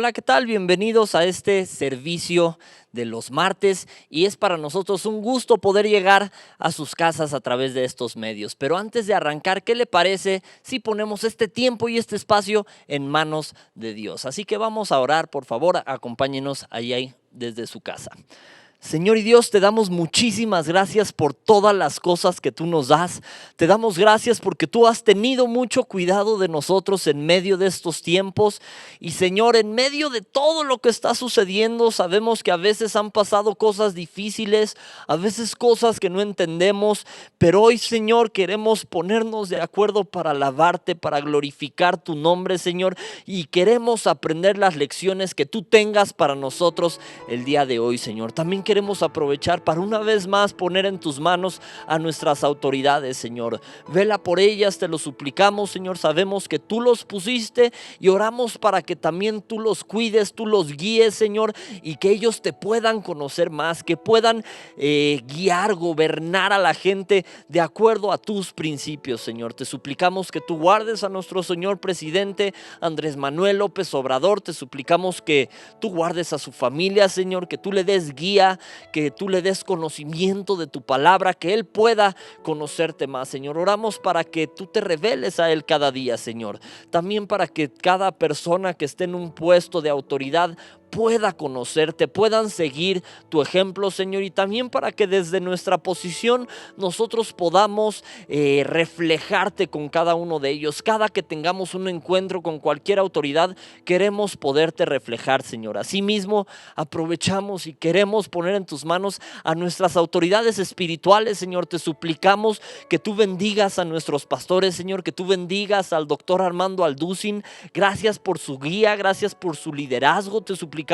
Hola, ¿qué tal? Bienvenidos a este servicio de los martes y es para nosotros un gusto poder llegar a sus casas a través de estos medios. Pero antes de arrancar, ¿qué le parece si ponemos este tiempo y este espacio en manos de Dios? Así que vamos a orar, por favor, acompáñenos ahí desde su casa. Señor y Dios, te damos muchísimas gracias por todas las cosas que tú nos das. Te damos gracias porque tú has tenido mucho cuidado de nosotros en medio de estos tiempos. Y Señor, en medio de todo lo que está sucediendo, sabemos que a veces han pasado cosas difíciles, a veces cosas que no entendemos. Pero hoy, Señor, queremos ponernos de acuerdo para alabarte, para glorificar tu nombre, Señor. Y queremos aprender las lecciones que tú tengas para nosotros el día de hoy, Señor. También queremos aprovechar para una vez más poner en tus manos a nuestras autoridades, Señor. Vela por ellas, te lo suplicamos, Señor. Sabemos que tú los pusiste y oramos para que también tú los cuides, tú los guíes, Señor, y que ellos te puedan conocer más, que puedan guiar, gobernar a la gente de acuerdo a tus principios, Señor. Te suplicamos que tú guardes a nuestro señor presidente Andrés Manuel López Obrador. Te suplicamos que tú guardes a su familia, Señor, que tú le des guía, que tú le des conocimiento de tu palabra, que él pueda conocerte más, Señor. Oramos para que tú te reveles a él cada día, Señor. También para que cada persona que esté en un puesto de autoridad pueda conocerte, puedan seguir tu ejemplo, Señor, y también para que desde nuestra posición nosotros podamos reflejarte con cada uno de ellos. Cada que tengamos un encuentro con cualquier autoridad, queremos poderte reflejar, Señor. Asimismo, aprovechamos y queremos poner en tus manos a nuestras autoridades espirituales, Señor. Te suplicamos que tú bendigas a nuestros pastores, Señor, que tú bendigas al doctor Armando Alducin. Gracias por su guía, gracias por su liderazgo. Te suplicamos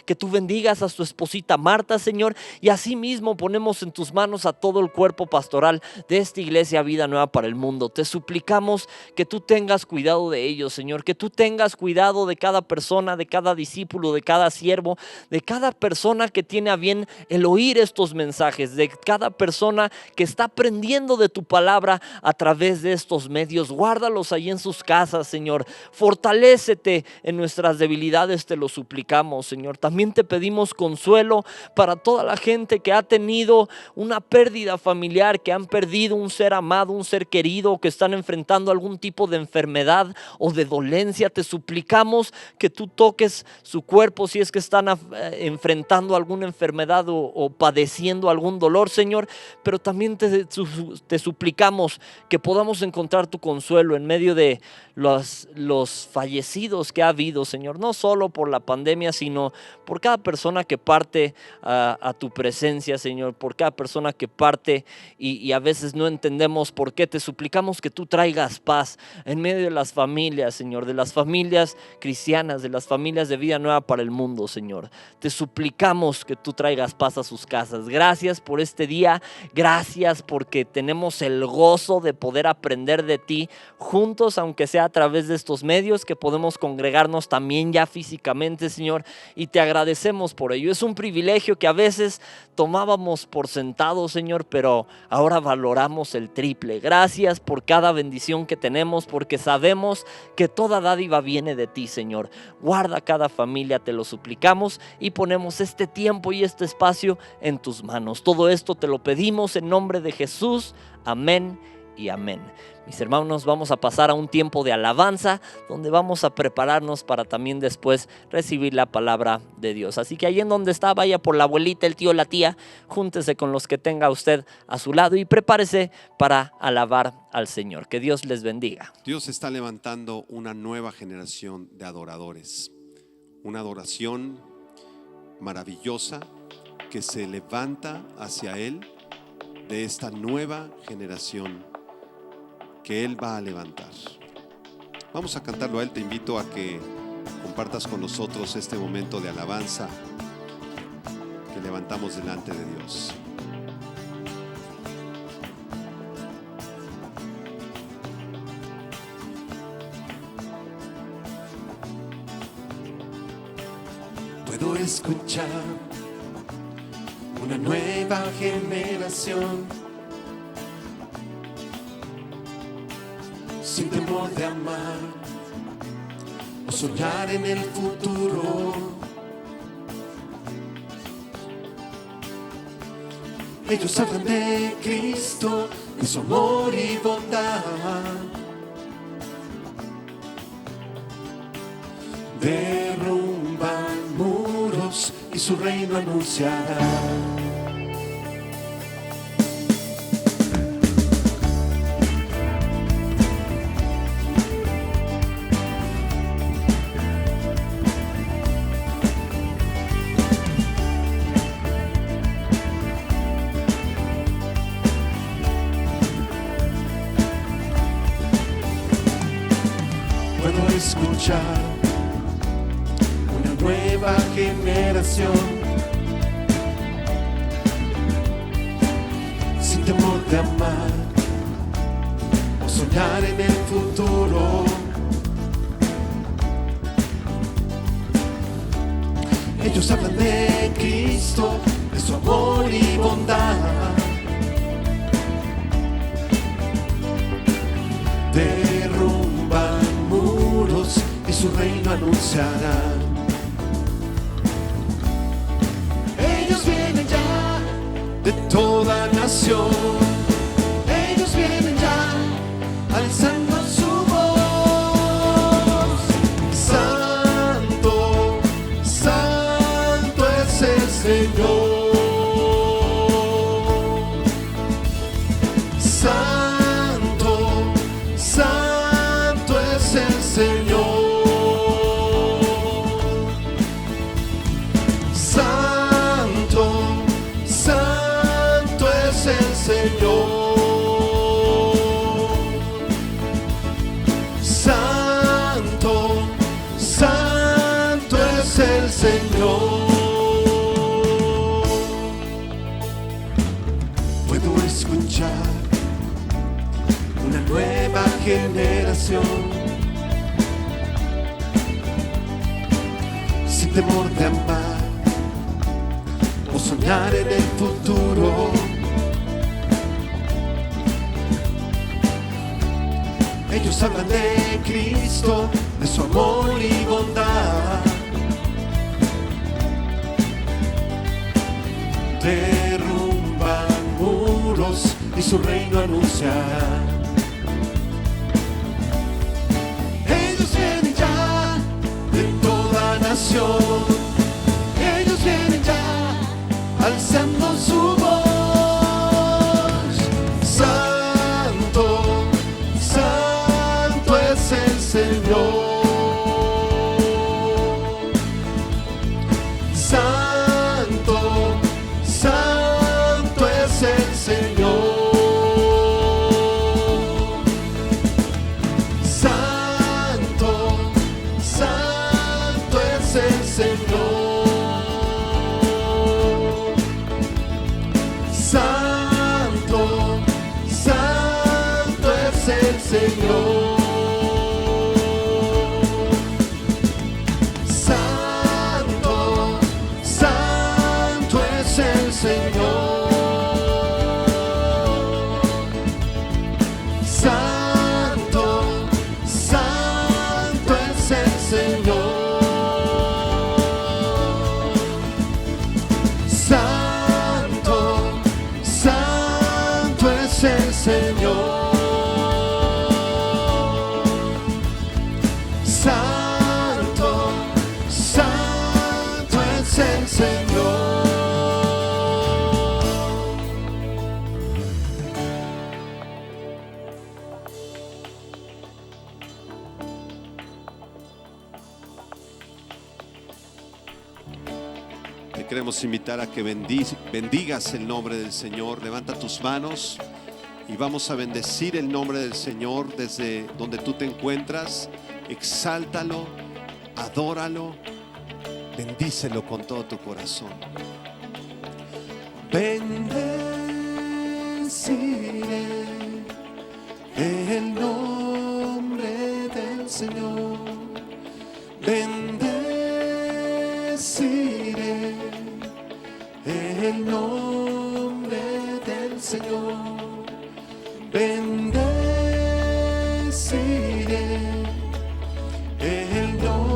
que tú bendigas a su esposita Marta, Señor, y asimismo ponemos en tus manos a todo el cuerpo pastoral de esta iglesia Vida Nueva para el Mundo. Te suplicamos que tú tengas cuidado de ellos, Señor, que tú tengas cuidado de cada persona, de cada discípulo, de cada siervo, de cada persona que tiene a bien el oír estos mensajes, de cada persona que está aprendiendo de tu palabra a través de estos medios. Guárdalos ahí en sus casas, Señor. Fortalécete en nuestras debilidades, te lo suplicamos, Señor. También te pedimos consuelo para toda la gente que ha tenido una pérdida familiar, que han perdido un ser amado, un ser querido, que están enfrentando algún tipo de enfermedad o de dolencia. Te suplicamos que tú toques su cuerpo si es que están enfrentando alguna enfermedad o padeciendo algún dolor, Señor. Pero también te suplicamos que podamos encontrar tu consuelo en medio de los fallecidos que ha habido, Señor, no solo por la pandemia, sino por cada persona que parte a tu presencia, Señor, por cada persona que parte y a veces no entendemos por qué. Te suplicamos que tú traigas paz en medio de las familias, Señor, de las familias cristianas, de las familias de Vida Nueva para el Mundo, Señor. Te suplicamos que tú traigas paz a sus casas. Gracias por este día, gracias porque tenemos el gozo de poder aprender de ti juntos, aunque sea a través de estos medios, que podemos congregarnos también ya físicamente, Señor, y te agradecemos por ello. Es un privilegio que a veces tomábamos por sentado, Señor, pero ahora valoramos el triple. Gracias por cada bendición que tenemos, porque sabemos que toda dádiva viene de ti, Señor. Guarda cada familia, te lo suplicamos, y ponemos este tiempo y este espacio en tus manos. Todo esto te lo pedimos en nombre de Jesús. Amén y amén. Mis hermanos, vamos a pasar a un tiempo de alabanza donde vamos a prepararnos para también después recibir la palabra de Dios. Así que ahí en donde está, vaya por la abuelita, el tío, la tía, júntese con los que tenga usted a su lado y prepárese para alabar al Señor. Que Dios les bendiga. Dios está levantando una nueva generación de adoradores, una adoración maravillosa que se levanta hacia Él, de esta nueva generación que Él va a levantar. Vamos a cantarlo a Él. Te invito a que compartas con nosotros este momento de alabanza que levantamos delante de Dios. Puedo escuchar una nueva generación, sin temor de amar o soñar en el futuro. Ellos hablan de Cristo, de su amor y bondad. Derrumban muros y su reino anunciará. Puedo escuchar una nueva generación sin temor de amar o soñar en el futuro. Ellos hablan de Cristo, de su amor y bondad. Derrumban muros y su reino anunciará. Ellos vienen ya de toda nación. Ellos vienen ya alzando su voz. Santo, santo es el Señor. Santo, santo es el Señor. Santo, santo es el Señor. Santo, santo es el Señor. Puedo escuchar una nueva generación sin temor de amar o soñar en el futuro. Ellos hablan de Cristo, de su amor y bondad. Derrumban muros y su reino anunciará. Ellos vienen ya de toda nación. Ellos vienen ya alzando su voz. Santo, santo es el Señor. Santo, santo es el Señor. Santo, santo es el Señor. Santo, santo es el Señor. Santo, santo es el Señor. Santo, santo es el Señor. Santo, santo es el Señor. Santo, santo es el Señor. Te queremos invitar a que bendigas el nombre del Señor. Levanta tus manos y vamos a bendecir el nombre del Señor desde donde tú te encuentras. Exáltalo, adóralo, bendícelo con todo tu corazón. Bendeciré el nombre del Señor. Bendeciré el nombre del Señor. Bendeciré el nombre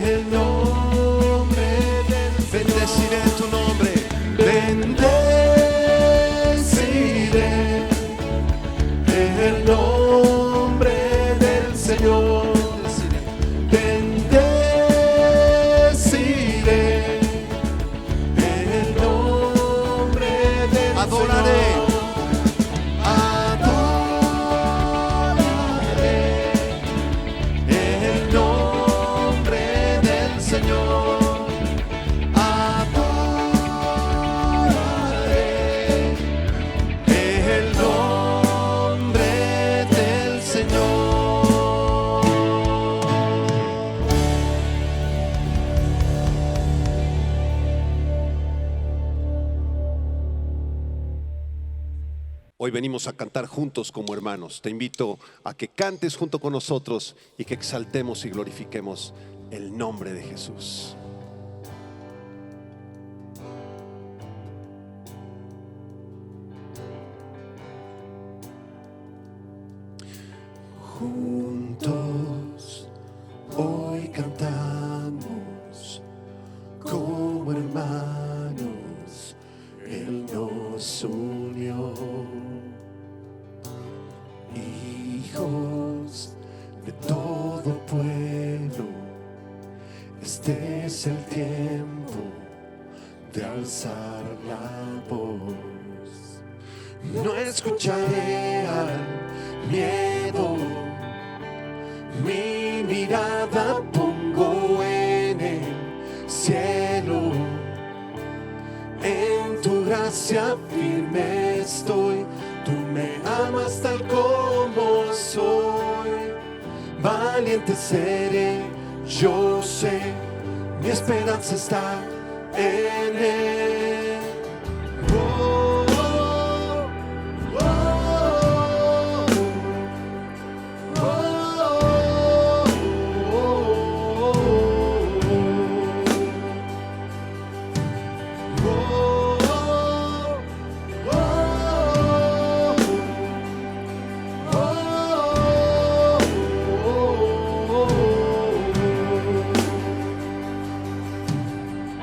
el nombre del Señor. Bendeciré tu nombre. Bendeciré el nombre del Señor. Bendeciré el nombre del Adoraré. Señor. Adoraré el nombre del Señor. Adoraré el nombre del Señor. Hoy venimos a cantar juntos como hermanos. Te invito a que cantes junto con nosotros y que exaltemos y glorifiquemos el nombre de Jesús. Juntos hoy cantamos como hermanos, Él nos unió. Hijos de todo pueblo, este es el tiempo de alzar la voz. No escucharé al miedo, mi mirada pongo en el cielo. En tu gracia firme estoy, tú me amas tal como soy. Valiente seré, yo sé, mi esperanza está en Él. Oh, oh, oh,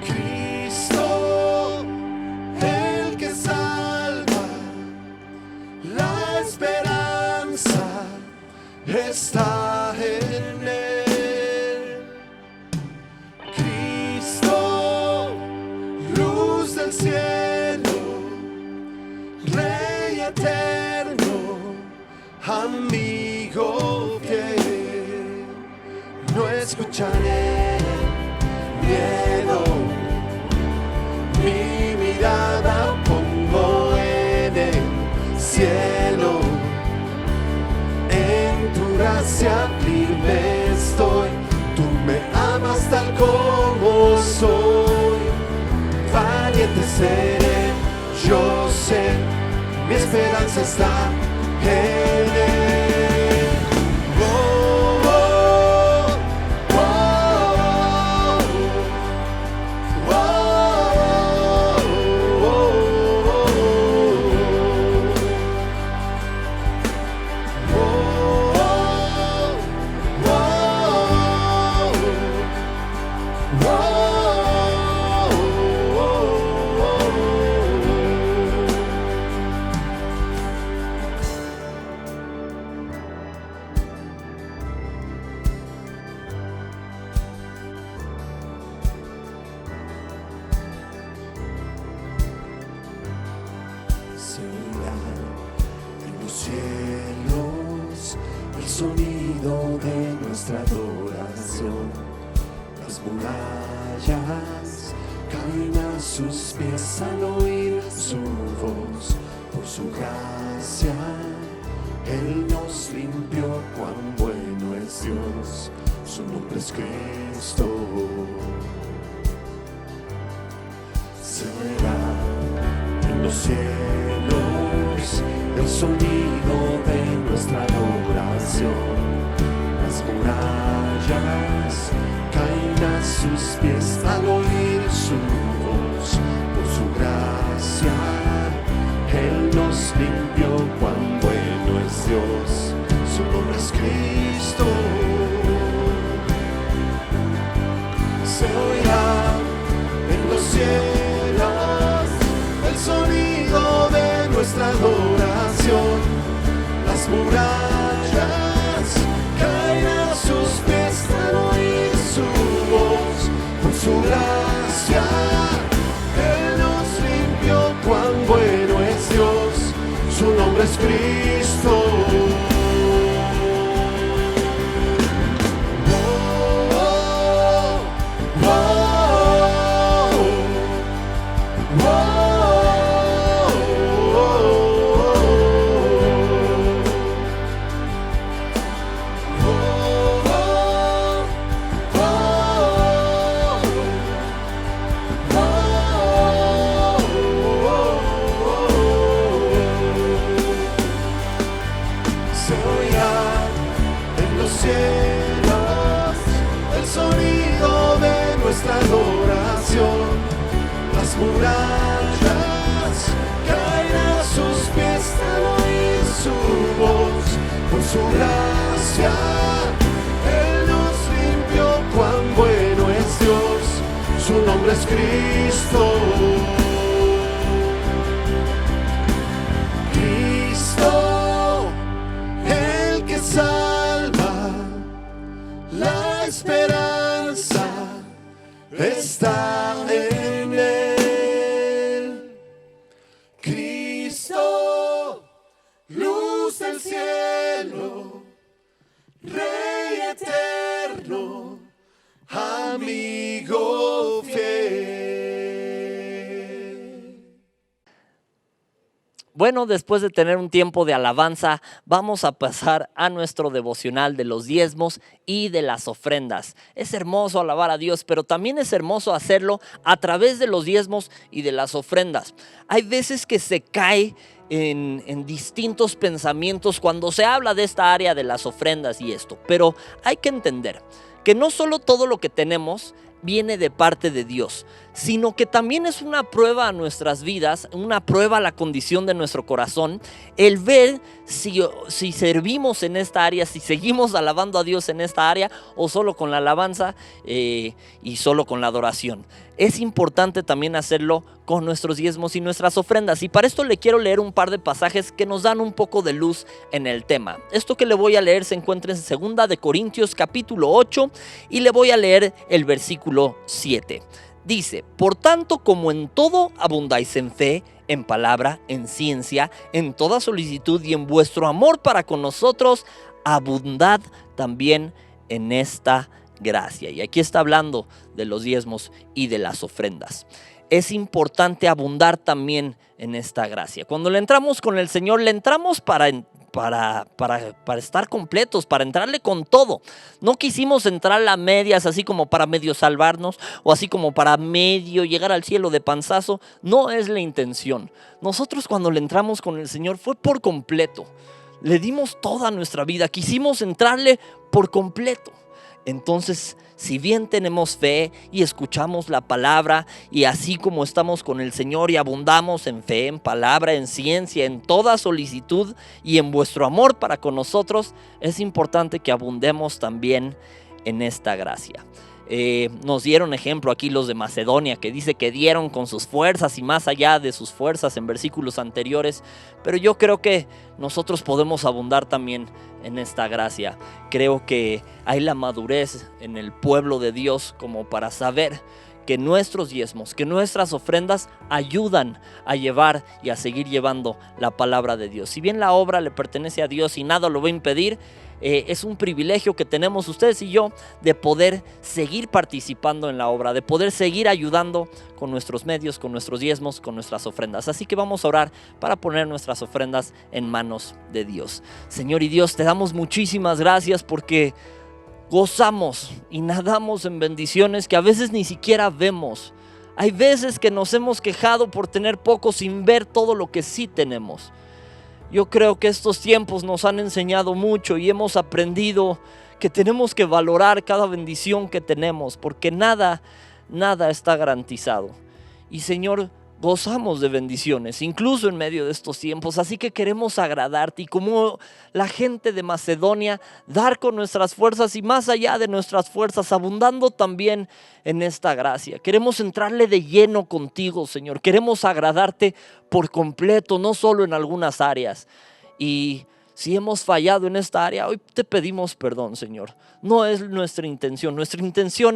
Cristo, el que salva, la esperanza está en Él. Cristo, luz del cielo, Rey eterno, amigo fiel. No escucharé miedo, mi mirada pongo en el cielo. En tu gracia firme estoy, tú me amas tal como soy. Valiente seré, yo sé, mi esperanza está en Él. Oh, oh, oh, oh, se oirá en los cielos el sonido de nuestra adoración. Las murallas caen a sus pies al oír su voz. Por su gracia Él nos limpió, cuán bueno es Dios, su nombre es Cristo. Se oirá en los cielos el sonido de nuestra adoración. Las murallas caen a sus pies al oír su voz. Por su gracia Él nos limpió, cuán bueno es Dios, su nombre es Cristo. cielos el sonido de nuestra adoración. Las murallas caen a sus pies al oír su voz. Por su gracia Él nos limpió, cuán bueno es Dios, su nombre es Cristo. Cristo, el que salva, la esperanza está en Él. Cristo, luz del cielo, Rey eterno, amigo fiel. Bueno, después de tener un tiempo de alabanza, vamos a pasar a nuestro devocional de los diezmos y de las ofrendas. Es hermoso alabar a Dios, pero también es hermoso hacerlo a través de los diezmos y de las ofrendas. Hay veces que se cae en distintos pensamientos cuando se habla de esta área de las ofrendas y esto, pero hay que entender que no solo todo lo que tenemos viene de parte de Dios, sino que también es una prueba a nuestras vidas, una prueba a la condición de nuestro corazón, el ver si servimos en esta área, si seguimos alabando a Dios en esta área o solo con la alabanza y solo con la adoración. Es importante también hacerlo con nuestros diezmos y nuestras ofrendas, y para esto le quiero leer un par de pasajes que nos dan un poco de luz en el tema. Esto que le voy a leer se encuentra en 2 de Corintios capítulo 8 y le voy a leer el versículo 7. Dice: por tanto, como en todo abundáis en fe, en palabra, en ciencia, en toda solicitud y en vuestro amor para con nosotros, abundad también en esta gracia. Y aquí está hablando de los diezmos y de las ofrendas. Es importante abundar también en esta gracia. Cuando le entramos con el Señor, le entramos para estar completos, para entrarle con todo. No quisimos entrar a medias, así como para medio salvarnos o así como para medio llegar al cielo de panzazo. No es la intención. Nosotros cuando le entramos con el Señor fue por completo. Le dimos toda nuestra vida, quisimos entrarle por completo. Entonces, si bien tenemos fe y escuchamos la palabra, y así como estamos con el Señor y abundamos en fe, en palabra, en ciencia, en toda solicitud y en vuestro amor para con nosotros, es importante que abundemos también en esta gracia. Nos dieron ejemplo aquí los de Macedonia, que dice que dieron con sus fuerzas y más allá de sus fuerzas en versículos anteriores, pero yo creo que nosotros podemos abundar también en esta gracia. Creo que hay la madurez en el pueblo de Dios como para saber que nuestros diezmos, que nuestras ofrendas ayudan a llevar y a seguir llevando la palabra de Dios. Si bien la obra le pertenece a Dios y nada lo va a impedir, es un privilegio que tenemos ustedes y yo de poder seguir participando en la obra, de poder seguir ayudando con nuestros medios, con nuestros diezmos, con nuestras ofrendas. Así que vamos a orar para poner nuestras ofrendas en manos de Dios. Señor y Dios, te damos muchísimas gracias porque gozamos y nadamos en bendiciones que a veces ni siquiera vemos. Hay veces que nos hemos quejado por tener poco sin ver todo lo que sí tenemos. Yo creo que estos tiempos nos han enseñado mucho y hemos aprendido que tenemos que valorar cada bendición que tenemos, porque nada está garantizado. Y Señor, gozamos de bendiciones, incluso en medio de estos tiempos, así que queremos agradarte y como la gente de Macedonia, dar con nuestras fuerzas y más allá de nuestras fuerzas, abundando también en esta gracia. Queremos entrarle de lleno contigo, Señor, queremos agradarte por completo, no solo en algunas áreas. Y si hemos fallado en esta área, hoy te pedimos perdón, Señor. No es nuestra intención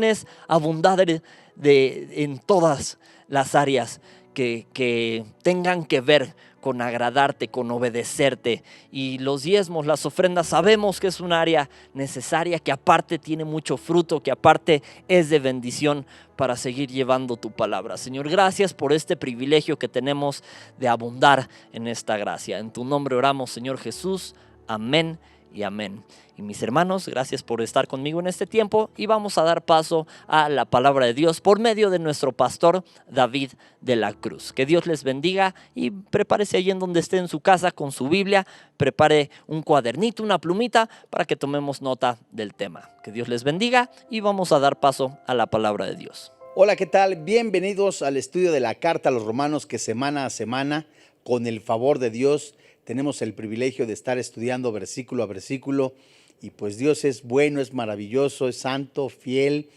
es abundar en todas las áreas que tengan que ver con agradarte, con obedecerte. Y los diezmos, las ofrendas, sabemos que es un área necesaria, que aparte tiene mucho fruto, que aparte es de bendición para seguir llevando tu palabra. Señor, gracias por este privilegio que tenemos de abundar en esta gracia. En tu nombre oramos, Señor Jesús. Amén y amén. Y mis hermanos, gracias por estar conmigo en este tiempo y vamos a dar paso a la palabra de Dios por medio de nuestro pastor David de la Cruz. Que Dios les bendiga y prepárese allí en donde esté en su casa con su Biblia, prepare un cuadernito, una plumita para que tomemos nota del tema. Que Dios les bendiga y vamos a dar paso a la palabra de Dios. Hola, ¿qué tal? Bienvenidos al estudio de la carta a los romanos que semana a semana, con el favor de Dios, tenemos el privilegio de estar estudiando versículo a versículo. Y pues Dios es bueno, es maravilloso, es santo, fiel.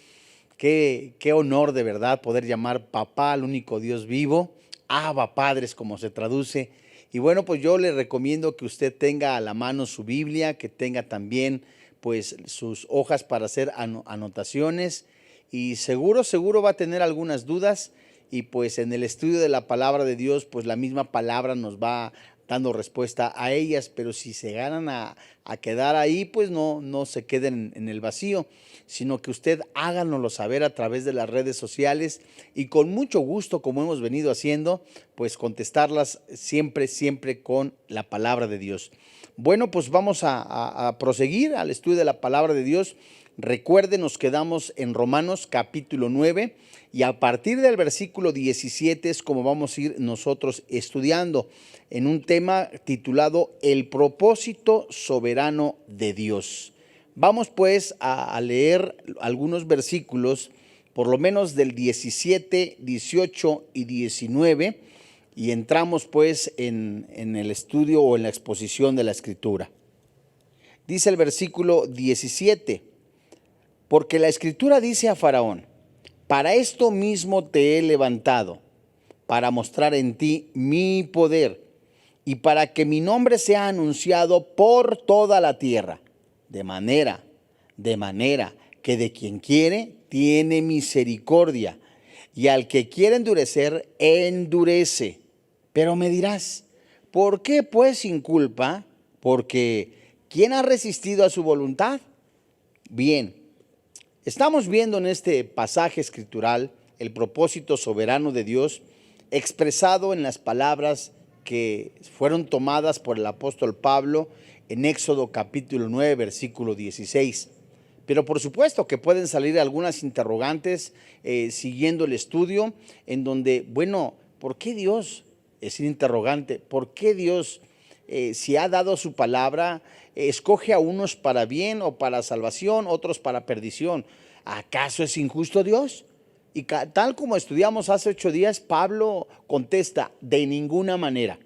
Qué honor de verdad poder llamar papá al único Dios vivo. Abba Padres, como se traduce. Y bueno, pues yo le recomiendo que usted tenga a la mano su Biblia, que tenga también pues sus hojas para hacer anotaciones. Y seguro va a tener algunas dudas. Y pues en el estudio de la palabra de Dios, pues la misma palabra nos va dando respuesta a ellas, pero si se ganan a quedar ahí, pues no se queden en el vacío, sino que usted háganoslo saber a través de las redes sociales y con mucho gusto, como hemos venido haciendo, pues contestarlas siempre con la palabra de Dios. Bueno, pues vamos a proseguir al estudio de la palabra de Dios. Recuerden, nos quedamos en Romanos capítulo 9 y a partir del versículo 17 es como vamos a ir nosotros estudiando en un tema titulado El propósito soberano de Dios. Vamos pues a leer algunos versículos, por lo menos del 17, 18 y 19, y entramos pues en el estudio o en la exposición de la Escritura. Dice el versículo 17: porque la Escritura dice a Faraón: para esto mismo te he levantado, para mostrar en ti mi poder y para que mi nombre sea anunciado por toda la tierra, de manera que de quien quiere tiene misericordia, y al que quiere endurecer, endurece. Pero me dirás, ¿por qué pues sin culpa? Porque ¿quién ha resistido a su voluntad? Bien, estamos viendo en este pasaje escritural el propósito soberano de Dios expresado en las palabras que fueron tomadas por el apóstol Pablo en Éxodo capítulo 9, versículo 16. Pero por supuesto que pueden salir algunas interrogantes siguiendo el estudio, en donde, bueno, ¿por qué Dios? Es un interrogante. ¿Por qué Dios, si ha dado su palabra, escoge a unos para bien o para salvación, otros para perdición? ¿Acaso es injusto Dios? Y tal como estudiamos hace 8 días, Pablo contesta: de ninguna manera.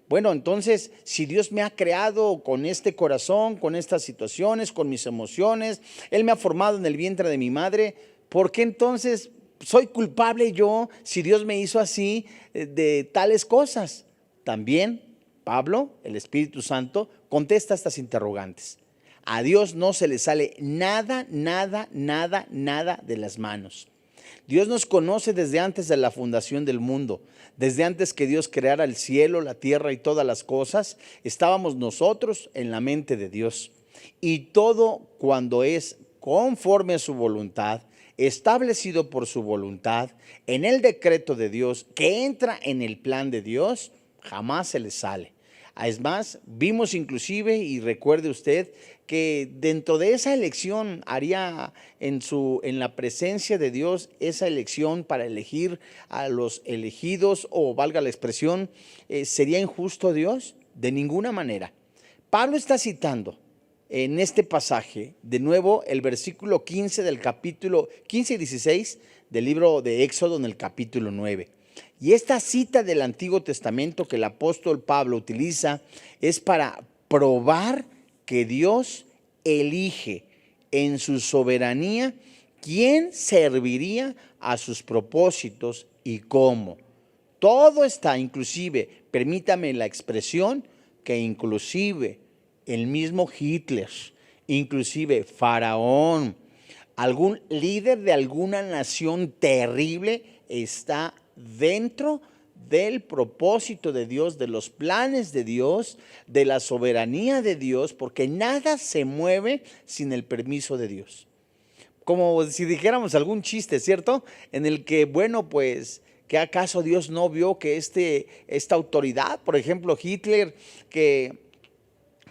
Bueno, entonces, si Dios me ha creado con este corazón, con estas situaciones, con mis emociones, Él me ha formado en el vientre de mi madre, ¿por qué entonces soy culpable yo si Dios me hizo así de tales cosas? También Pablo, el Espíritu Santo, contesta estas interrogantes. A Dios no se le sale nada de las manos. Dios nos conoce desde antes de la fundación del mundo. Desde antes que Dios creara el cielo, la tierra y todas las cosas, estábamos nosotros en la mente de Dios. Y todo cuando es conforme a su voluntad, establecido por su voluntad, en el decreto de Dios, que entra en el plan de Dios, jamás se le sale. Es más, vimos inclusive, y recuerde usted, que dentro de esa elección haría en la presencia de Dios esa elección para elegir a los elegidos, o valga la expresión, ¿sería injusto Dios? De ninguna manera. Pablo está citando en este pasaje de nuevo el versículo 15 del capítulo 15 y 16 del libro de Éxodo en el capítulo 9. Y esta cita del Antiguo Testamento que el apóstol Pablo utiliza es para probar que Dios elige en su soberanía quién serviría a sus propósitos y cómo. Todo está, inclusive, permítame la expresión, que inclusive el mismo Hitler, inclusive Faraón, algún líder de alguna nación terrible está dentro del propósito de Dios, de los planes de Dios, de la soberanía de Dios, porque nada se mueve sin el permiso de Dios. Como si dijéramos algún chiste, ¿cierto? En el que, bueno, pues, ¿qué acaso Dios no vio que esta autoridad, por ejemplo, Hitler, que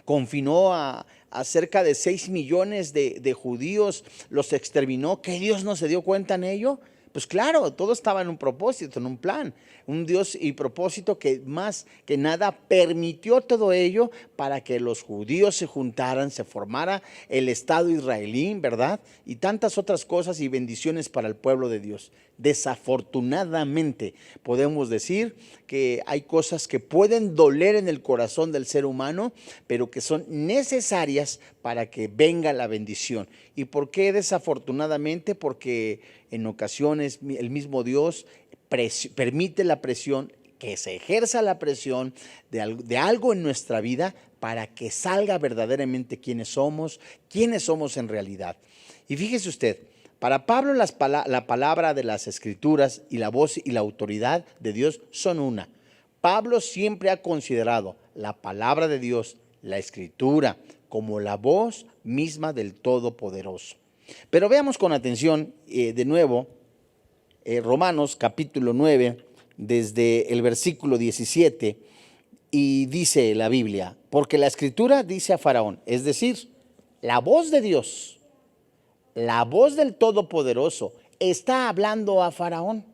confinó a a cerca de 6 millones de judíos, los exterminó, ¿que Dios no se dio cuenta en ello? Pues claro, todo estaba en un propósito, en un plan, un Dios y propósito que más que nada permitió todo ello para que los judíos se juntaran, se formara el Estado israelí, ¿verdad? Y tantas otras cosas y bendiciones para el pueblo de Dios. Desafortunadamente podemos decir que hay cosas que pueden doler en el corazón del ser humano, pero que son necesarias para que venga la bendición. ¿Y por qué desafortunadamente? Porque en ocasiones el mismo Dios permite la presión, que se ejerza la presión de algo en nuestra vida para que salga verdaderamente quiénes somos en realidad. Y fíjese usted, para Pablo la palabra de las Escrituras y la voz y la autoridad de Dios son una. Pablo siempre ha considerado la palabra de Dios, la Escritura, como la voz misma del Todopoderoso. Pero veamos con atención de nuevo Romanos capítulo 9, desde el versículo 17, y dice la Biblia, porque la Escritura dice a Faraón, es decir, la voz de Dios, la voz del Todopoderoso, está hablando a Faraón.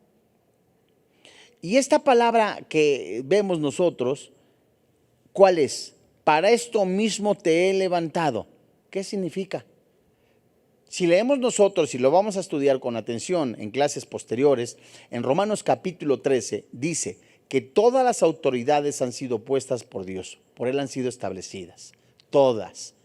Y esta palabra que vemos nosotros, ¿cuál es? Para esto mismo te he levantado. ¿Qué significa? Si leemos nosotros, y lo vamos a estudiar con atención en clases posteriores, en Romanos capítulo 13 dice que todas las autoridades han sido puestas por Dios, por Él han sido establecidas, todas.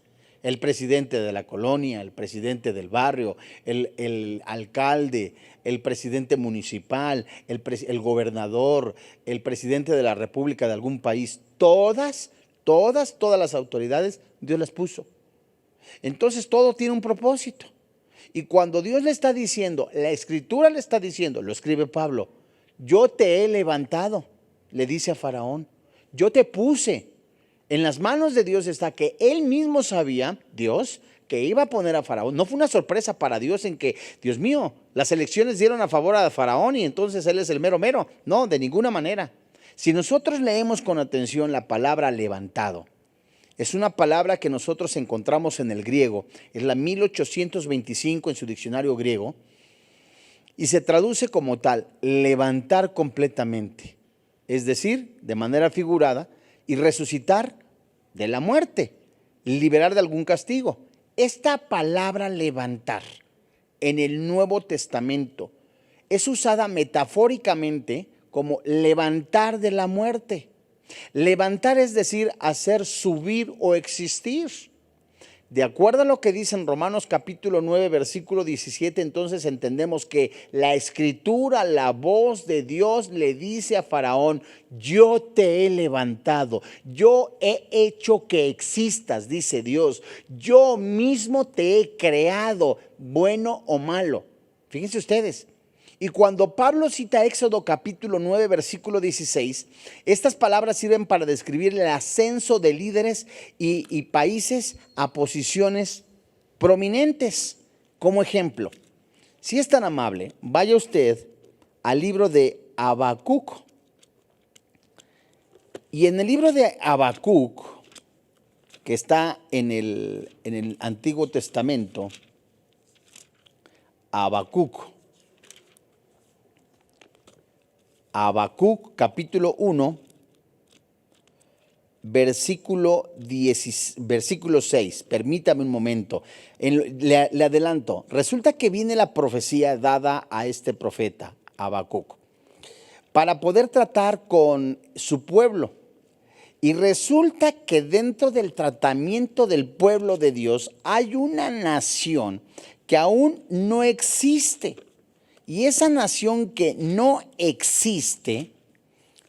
El presidente de la colonia, el presidente del barrio, el alcalde, el presidente municipal, el gobernador, el presidente de la república de algún país, todas las autoridades Dios las puso. Entonces todo tiene un propósito. Y cuando Dios le está diciendo, la Escritura le está diciendo, lo escribe Pablo, yo te he levantado, le dice a Faraón, yo te puse. En las manos de Dios está que Él mismo sabía, Dios, que iba a poner a Faraón. No fue una sorpresa para Dios en que, Dios mío, las elecciones dieron a favor a Faraón y entonces Él es el mero mero. No, de ninguna manera. Si nosotros leemos con atención la palabra levantado, es una palabra que nosotros encontramos en el griego, es la 1825 en su diccionario griego, y se traduce como tal, levantar completamente, es decir, de manera figurada, y resucitar de la muerte, liberar de algún castigo. Esta palabra levantar en el Nuevo Testamento es usada metafóricamente como levantar de la muerte. Levantar es decir, hacer subir o existir. De acuerdo a lo que dice en Romanos capítulo 9, versículo 17, entonces entendemos que la Escritura, la voz de Dios le dice a Faraón, yo te he levantado, yo he hecho que existas, dice Dios, yo mismo te he creado, bueno o malo. Fíjense ustedes. Y cuando Pablo cita Éxodo capítulo 9, versículo 16, estas palabras sirven para describir el ascenso de líderes y países a posiciones prominentes. Como ejemplo, si es tan amable, vaya usted al libro de Habacuc. Y en el libro de Habacuc, que está en el Antiguo Testamento, Habacuc capítulo 1, versículo 6. Permítame un momento. Le adelanto. Resulta que viene la profecía dada a este profeta, Habacuc, para poder tratar con su pueblo. Y resulta que dentro del tratamiento del pueblo de Dios hay una nación que aún no existe. Y esa nación que no existe,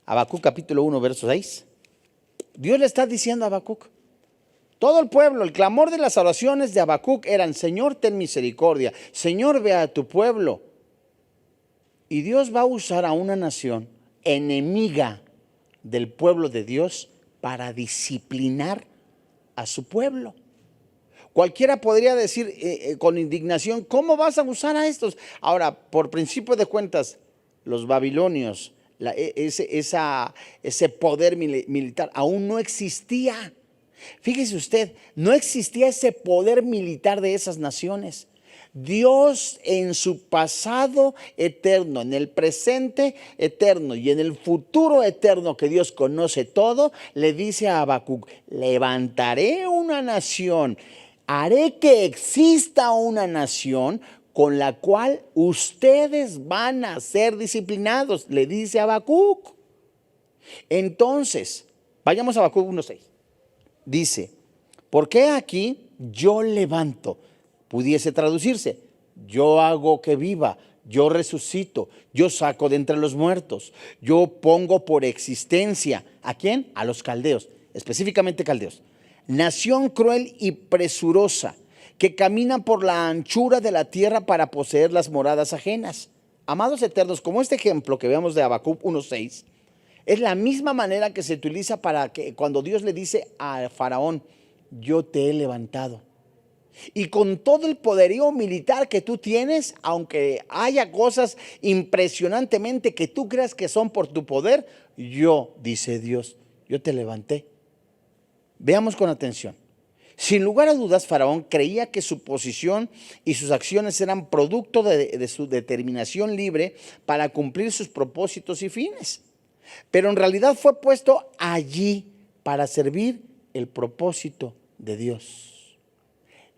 Habacuc capítulo 1, verso 6, Dios le está diciendo a Habacuc, todo el pueblo, el clamor de las oraciones de Habacuc eran, Señor, ten misericordia, Señor, ve a tu pueblo. Y Dios va a usar a una nación enemiga del pueblo de Dios para disciplinar a su pueblo. Cualquiera podría decir con indignación, ¿cómo vas a usar a estos? Ahora, por principio de cuentas, los babilonios, ese poder militar aún no existía. Fíjese usted, no existía ese poder militar de esas naciones. Dios en su pasado eterno, en el presente eterno y en el futuro eterno que Dios conoce todo, le dice a Habacuc: levantaré una nación, haré que exista una nación con la cual ustedes van a ser disciplinados, le dice a Habacuc. Entonces, vayamos a Habacuc 1:6. Dice: porque aquí yo levanto, pudiese traducirse, yo hago que viva, yo resucito, yo saco de entre los muertos, yo pongo por existencia. ¿A quién? A los caldeos, específicamente caldeos. Nación cruel y presurosa, que camina por la anchura de la tierra para poseer las moradas ajenas. Amados eternos, como este ejemplo que veamos de Habacuc 1:6, es la misma manera que se utiliza para que cuando Dios le dice a Faraón: yo te he levantado. Y con todo el poderío militar que tú tienes, aunque haya cosas impresionantemente que tú creas que son por tu poder, yo, dice Dios, yo te levanté. Veamos con atención. Sin lugar a dudas, Faraón creía que su posición y sus acciones eran producto de su determinación libre para cumplir sus propósitos y fines. Pero en realidad fue puesto allí para servir el propósito de Dios.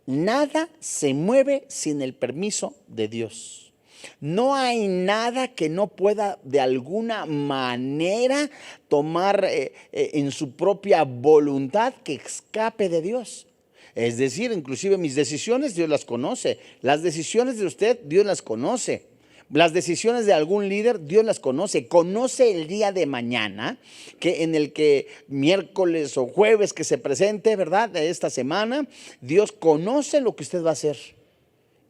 Nada se mueve sin el permiso de Dios. No hay nada que no pueda de alguna manera tomar en su propia voluntad que escape de Dios. Es decir, inclusive mis decisiones Dios las conoce. Las decisiones de usted Dios las conoce. Las decisiones de algún líder Dios las conoce. Conoce el día de mañana, que en el que miércoles o jueves que se presente, ¿verdad?, de esta semana, Dios conoce lo que usted va a hacer.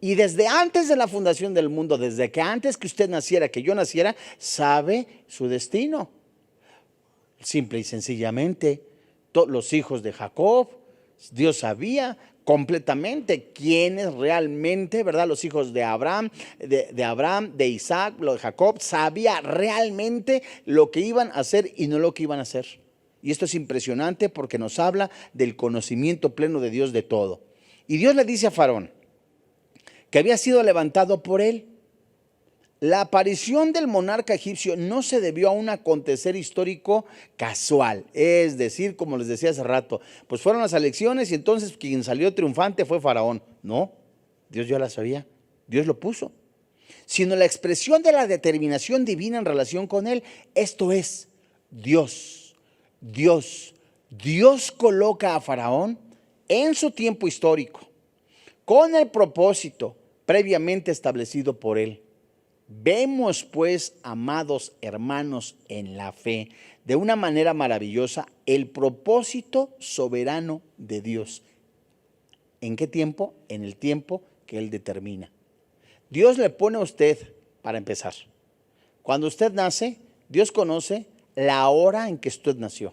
Y desde antes de la fundación del mundo, desde que antes que usted naciera, que yo naciera, sabe su destino. Simple y sencillamente, los hijos de Jacob, Dios sabía completamente quiénes realmente, ¿verdad? Los hijos de Abraham, de Isaac, lo de Jacob, sabía realmente lo que iban a hacer y no lo que iban a hacer. Y esto es impresionante porque nos habla del conocimiento pleno de Dios de todo. Y Dios le dice a Faraón que había sido levantado por él. La aparición del monarca egipcio no se debió a un acontecer histórico casual, es decir, como les decía hace rato, pues fueron las elecciones y entonces quien salió triunfante fue Faraón. No, Dios ya la sabía, Dios lo puso, sino la expresión de la determinación divina en relación con él. Esto es, Dios coloca a Faraón en su tiempo histórico, con el propósito previamente establecido por él. Vemos pues, amados hermanos en la fe, de una manera maravillosa, el propósito soberano de Dios. ¿En qué tiempo? En el tiempo que Él determina. Dios le pone a usted, para empezar, cuando usted nace, Dios conoce la hora en que usted nació.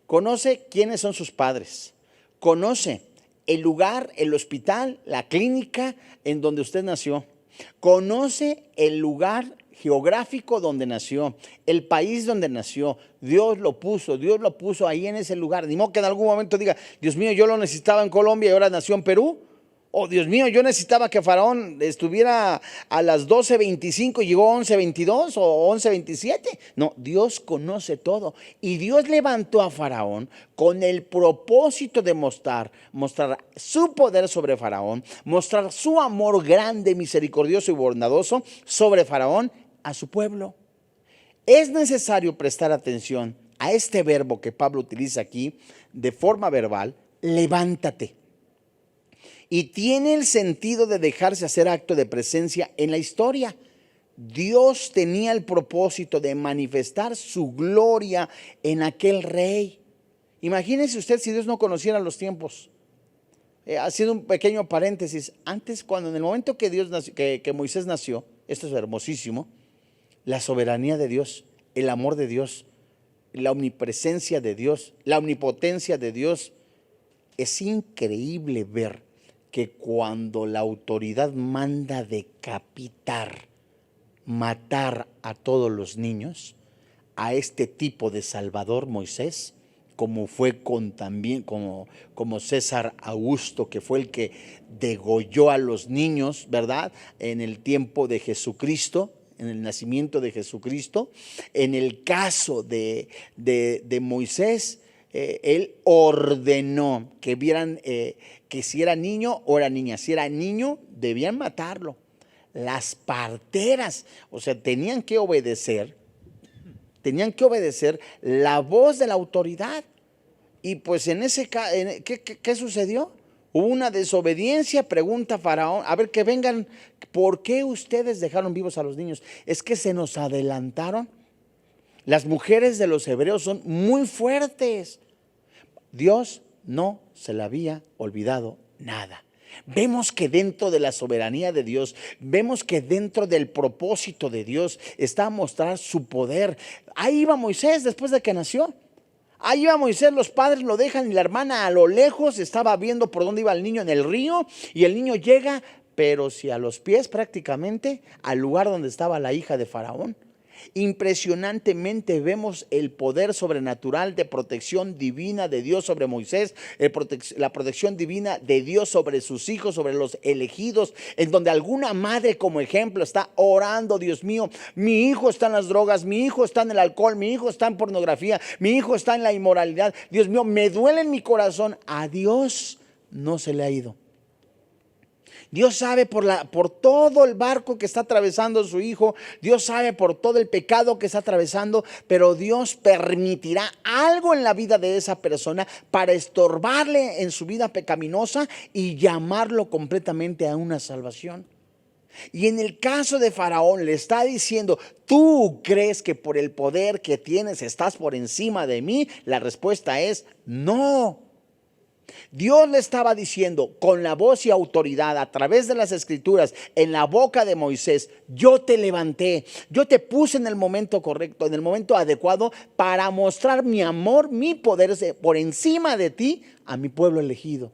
Conoce quiénes son sus padres. Conoce el lugar, el hospital, la clínica en donde usted nació. Conoce el lugar geográfico donde nació, el país donde nació. Dios lo puso ahí en ese lugar. Ni modo que en algún momento diga: Dios mío, yo lo necesitaba en Colombia y ahora nació en Perú. Oh, Dios mío, yo necesitaba que Faraón estuviera a las 12:25 y llegó a 11:22 o 11:27. No, Dios conoce todo. Y Dios levantó a Faraón con el propósito de mostrar su poder sobre Faraón, mostrar su amor grande, misericordioso y bondadoso sobre Faraón a su pueblo. Es necesario prestar atención a este verbo que Pablo utiliza aquí de forma verbal: levántate. Y tiene el sentido de dejarse hacer acto de presencia en la historia. Dios tenía el propósito de manifestar su gloria en aquel rey. Imagínese usted si Dios no conociera los tiempos. Haciendo un pequeño paréntesis, antes, cuando en el momento que Dios nació, que Moisés nació, esto es hermosísimo, la soberanía de Dios, el amor de Dios, la omnipresencia de Dios, la omnipotencia de Dios. Es increíble ver que cuando la autoridad manda decapitar, matar a todos los niños, a este tipo de Salvador, Moisés, como fue con también como César Augusto, que fue el que degolló a los niños, ¿verdad? En el tiempo de Jesucristo, en el nacimiento de Jesucristo. En el caso de Moisés, él ordenó que vieran que si era niño o era niña. Si era niño, debían matarlo. Las parteras, o sea, tenían que obedecer la voz de la autoridad. Y pues en ese caso, ¿qué sucedió? Hubo una desobediencia. Pregunta Faraón, a ver, que vengan, ¿por qué ustedes dejaron vivos a los niños? Es que se nos adelantaron. Las mujeres de los hebreos son muy fuertes. Dios no se le había olvidado nada. Vemos que dentro de la soberanía de Dios, vemos que dentro del propósito de Dios está a mostrar su poder. Ahí iba Moisés después de que nació. Ahí iba Moisés, los padres lo dejan y la hermana a lo lejos estaba viendo por dónde iba el niño en el río, y el niño llega, pero si a los pies prácticamente, al lugar donde estaba la hija de Faraón. Impresionantemente vemos el poder sobrenatural de protección divina de Dios sobre Moisés, la protección divina de Dios sobre sus hijos, sobre los elegidos, en donde alguna madre, como ejemplo, está orando: Dios mío, mi hijo está en las drogas, mi hijo está en el alcohol, mi hijo está en pornografía, mi hijo está en la inmoralidad. Dios mío, me duele en mi corazón. A Dios no se le ha ido. Dios sabe por todo el barco que está atravesando su hijo. Dios sabe por todo el pecado que está atravesando, pero Dios permitirá algo en la vida de esa persona para estorbarle en su vida pecaminosa y llamarlo completamente a una salvación. Y en el caso de Faraón le está diciendo: ¿tú crees que por el poder que tienes estás por encima de mí? La respuesta es no. Dios le estaba diciendo con la voz y autoridad a través de las escrituras en la boca de Moisés: yo te levanté, yo te puse en el momento correcto, en el momento adecuado, para mostrar mi amor, mi poder por encima de ti a mi pueblo elegido.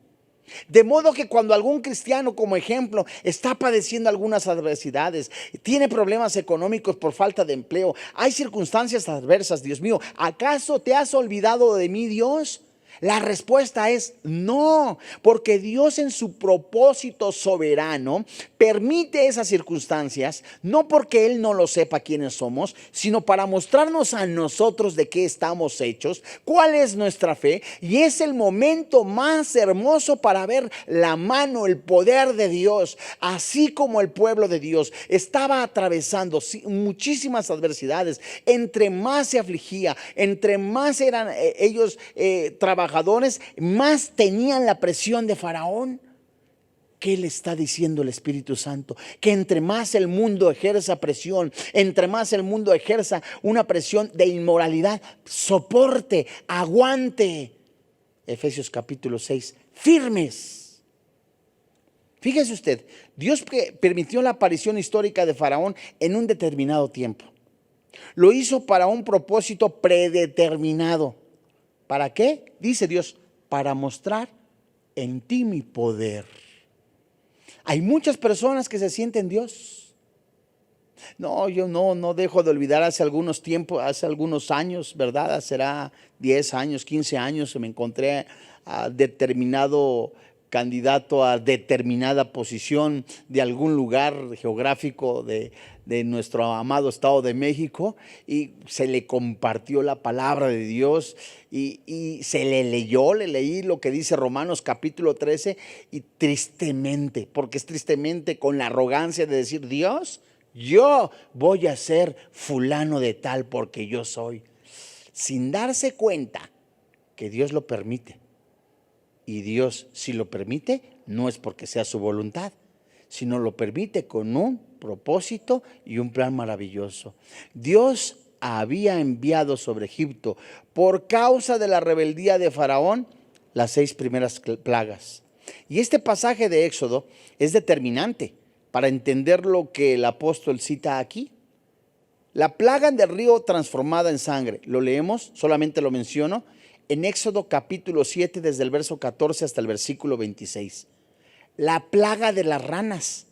De modo que cuando algún cristiano, como ejemplo, está padeciendo algunas adversidades, tiene problemas económicos por falta de empleo, hay circunstancias adversas, Dios mío, ¿acaso te has olvidado de mí, Dios? La respuesta es no, porque Dios en su propósito soberano permite esas circunstancias, no porque Él no lo sepa quiénes somos, sino para mostrarnos a nosotros de qué estamos hechos, cuál es nuestra fe, y es el momento más hermoso para ver la mano, el poder de Dios. Así como el pueblo de Dios estaba atravesando muchísimas adversidades, entre más se afligía, entre más eran ellos trabajadores, más tenían la presión de Faraón. ¿Qué le está diciendo el Espíritu Santo? Que entre más el mundo ejerza presión, entre más el mundo ejerza una presión de inmoralidad, soporte, aguante. Efesios capítulo 6, firmes. Fíjese usted, Dios permitió la aparición histórica de Faraón en un determinado tiempo. Lo hizo para un propósito predeterminado. ¿Para qué? Dice Dios: para mostrar en ti mi poder. Hay muchas personas que se sienten Dios. No, yo no dejo de olvidar hace algunos años, ¿verdad? Será 10 años, 15 años, me encontré a determinado candidato a determinada posición de algún lugar geográfico de nuestro amado Estado de México, y se le compartió la palabra de Dios y se le leí lo que dice Romanos capítulo 13, y tristemente, porque es tristemente con la arrogancia de decir: Dios, yo voy a ser fulano de tal porque yo soy, sin darse cuenta que Dios lo permite. Y Dios, si lo permite, no es porque sea su voluntad, sino lo permite con un propósito y un plan maravilloso. Dios había enviado sobre Egipto, por causa de la rebeldía de Faraón, las 6 primeras plagas. Y este pasaje de Éxodo es determinante para entender lo que el apóstol cita aquí. La plaga del río transformada en sangre, lo leemos, solamente lo menciono, en Éxodo capítulo 7, desde el verso 14 hasta el versículo 26. La plaga de las ranas,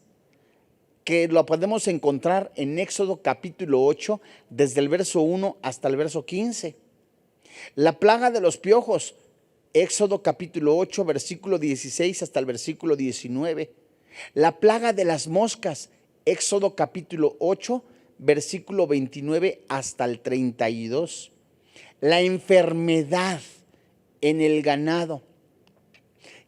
que lo podemos encontrar en Éxodo capítulo 8, desde el verso 1 hasta el verso 15. La plaga de los piojos, Éxodo capítulo 8, versículo 16 hasta el versículo 19. La plaga de las moscas, Éxodo capítulo 8, versículo 29 hasta el 32. La enfermedad en el ganado,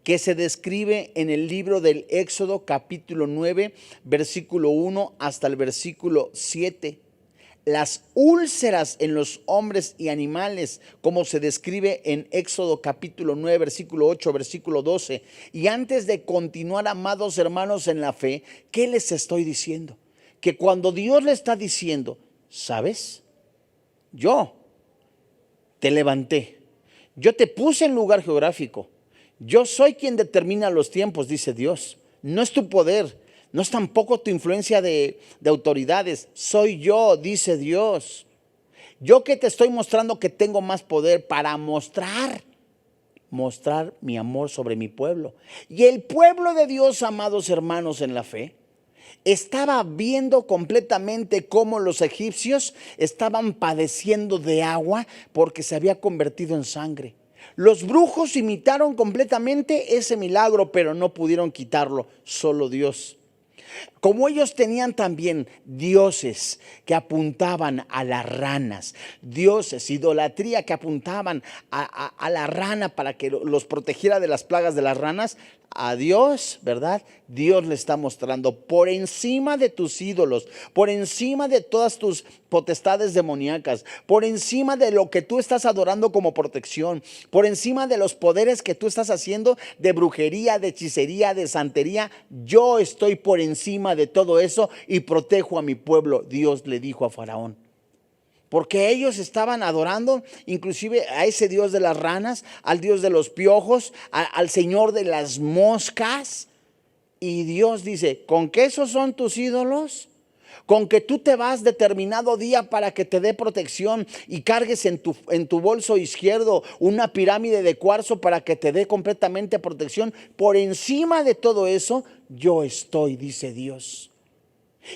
que se describe en el libro del Éxodo capítulo 9, versículo 1 hasta el versículo 7. Las úlceras en los hombres y animales, como se describe en Éxodo capítulo 9, versículo 8, versículo 12. Y antes de continuar, amados hermanos en la fe, ¿qué les estoy diciendo? Que cuando Dios le está diciendo, ¿sabes? Yo te levanté, yo te puse en lugar geográfico, yo soy quien determina los tiempos, dice Dios. No es tu poder, no es tampoco tu influencia de autoridades, soy yo, dice Dios. Yo que te estoy mostrando que tengo más poder para mostrar mi amor sobre mi pueblo. Y el pueblo de Dios, amados hermanos en la fe, estaba viendo completamente cómo los egipcios estaban padeciendo de agua porque se había convertido en sangre. Los brujos imitaron completamente ese milagro, pero no pudieron quitarlo, solo Dios. Como ellos tenían también dioses que apuntaban a las ranas, dioses, idolatría que apuntaban a la rana para que los protegiera de las plagas de las ranas, a Dios, ¿verdad? Dios le está mostrando por encima de tus ídolos, por encima de todas tus potestades demoníacas, por encima de lo que tú estás adorando como protección, por encima de los poderes que tú estás haciendo de brujería, de hechicería, de santería. Yo estoy por encima de todo eso y protejo a mi pueblo, Dios le dijo a Faraón. Porque ellos estaban adorando inclusive a ese Dios de las ranas, al Dios de los piojos, al Señor de las moscas. Y Dios dice, ¿con qué esos son tus ídolos? Con que tú te vas determinado día para que te dé protección y cargues en tu bolso izquierdo una pirámide de cuarzo para que te dé completamente protección. Por encima de todo eso, yo estoy, dice Dios.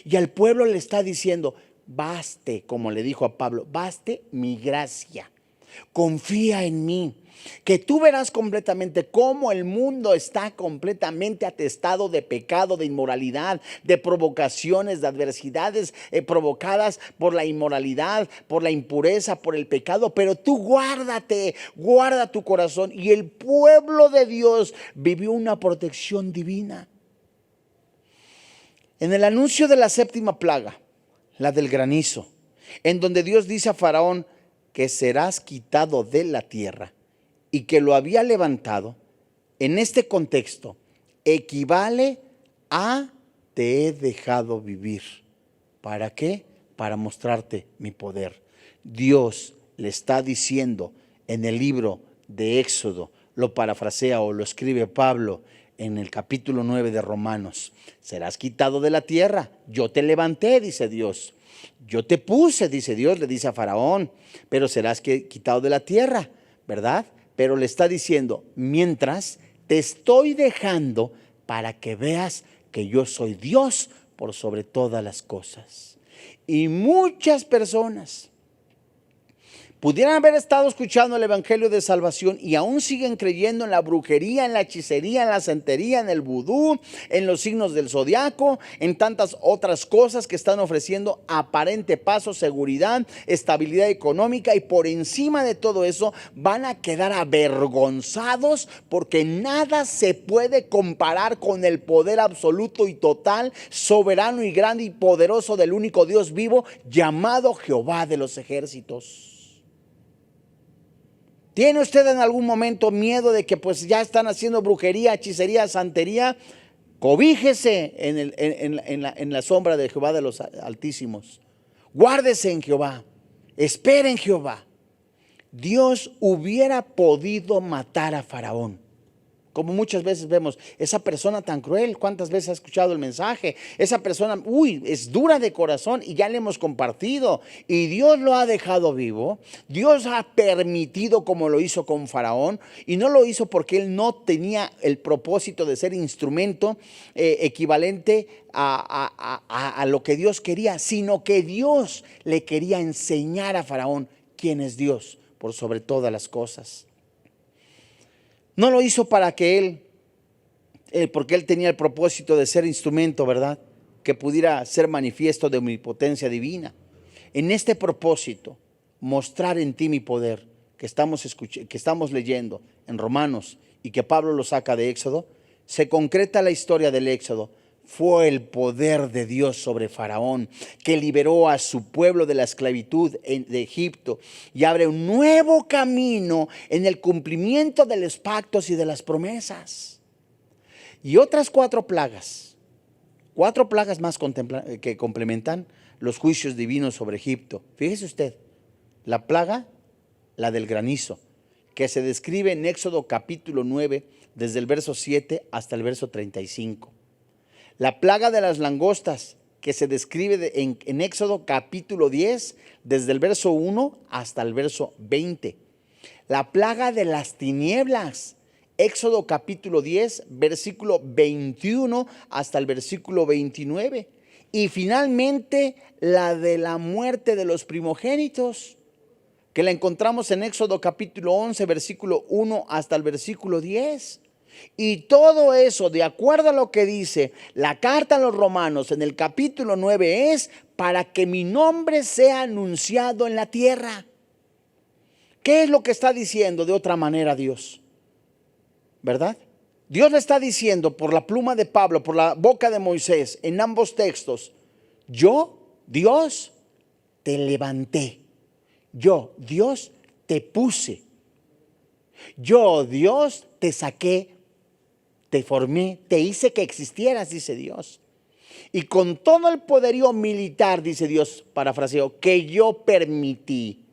Y al pueblo le está diciendo, baste, como le dijo a Pablo, baste mi gracia, confía en mí, que tú verás completamente cómo el mundo está completamente atestado de pecado, de inmoralidad, de provocaciones, de adversidades provocadas por la inmoralidad, por la impureza, por el pecado. Pero tú guárdate, guarda tu corazón. Y el pueblo de Dios vivió una protección divina. En el anuncio de la séptima plaga, la del granizo, en donde Dios dice a Faraón que serás quitado de la tierra y que lo había levantado, en este contexto equivale a te he dejado vivir. ¿Para qué? Para mostrarte mi poder. Dios le está diciendo en el libro de Éxodo, lo parafrasea o lo escribe Pablo en el capítulo 9 de Romanos, serás quitado de la tierra, yo te levanté, dice Dios, yo te puse, dice Dios, le dice a Faraón, pero serás quitado de la tierra, ¿verdad? Pero le está diciendo, mientras te estoy dejando para que veas que yo soy Dios por sobre todas las cosas. Y muchas personas pudieran haber estado escuchando el evangelio de salvación y aún siguen creyendo en la brujería, en la hechicería, en la santería, en el vudú, en los signos del zodiaco, en tantas otras cosas que están ofreciendo aparente paso, seguridad, estabilidad económica, y por encima de todo eso van a quedar avergonzados porque nada se puede comparar con el poder absoluto y total, soberano y grande y poderoso del único Dios vivo llamado Jehová de los ejércitos. ¿Tiene usted en algún momento miedo de que pues ya están haciendo brujería, hechicería, santería? Cobíjese en la sombra de Jehová de los Altísimos. Guárdese en Jehová. Espere en Jehová. Dios hubiera podido matar a Faraón. Como muchas veces vemos, esa persona tan cruel, ¿cuántas veces ha escuchado el mensaje? Esa persona, es dura de corazón y ya le hemos compartido. Y Dios lo ha dejado vivo. Dios ha permitido como lo hizo con Faraón. Y no lo hizo porque él no tenía el propósito de ser instrumento equivalente a lo que Dios quería, sino que Dios le quería enseñar a Faraón quién es Dios. por sobre todas las cosas. No lo hizo para que porque él tenía el propósito de ser instrumento, ¿verdad?, que pudiera ser manifiesto de omnipotencia divina. En este propósito, mostrar en ti mi poder, que estamos leyendo en Romanos y que Pablo lo saca de Éxodo, se concreta la historia del Éxodo. Fue el poder de Dios sobre Faraón, que liberó a su pueblo de la esclavitud de Egipto y abre un nuevo camino en el cumplimiento de los pactos y de las promesas. Y otras 4 plagas más que complementan los juicios divinos sobre Egipto. Fíjese usted, la plaga, la del granizo, que se describe en Éxodo capítulo 9, desde el verso 7 hasta el verso 35. La plaga de las langostas, que se describe en Éxodo capítulo 10, desde el verso 1 hasta el verso 20. La plaga de las tinieblas, Éxodo capítulo 10, versículo 21 hasta el versículo 29. Y finalmente la de la muerte de los primogénitos, que la encontramos en Éxodo capítulo 11, versículo 1 hasta el versículo 10. Y todo eso, de acuerdo a lo que dice la carta a los Romanos en el capítulo 9, es para que mi nombre sea anunciado en la tierra. ¿Qué es lo que está diciendo de otra manera Dios? ¿Verdad? Dios le está diciendo por la pluma de Pablo, por la boca de Moisés, en ambos textos: yo, Dios, te levanté. Yo, Dios, te puse. Yo, Dios, te saqué, te formé, te hice que existieras, dice Dios. Y con todo el poderío militar, dice Dios, parafraseo, que yo permití.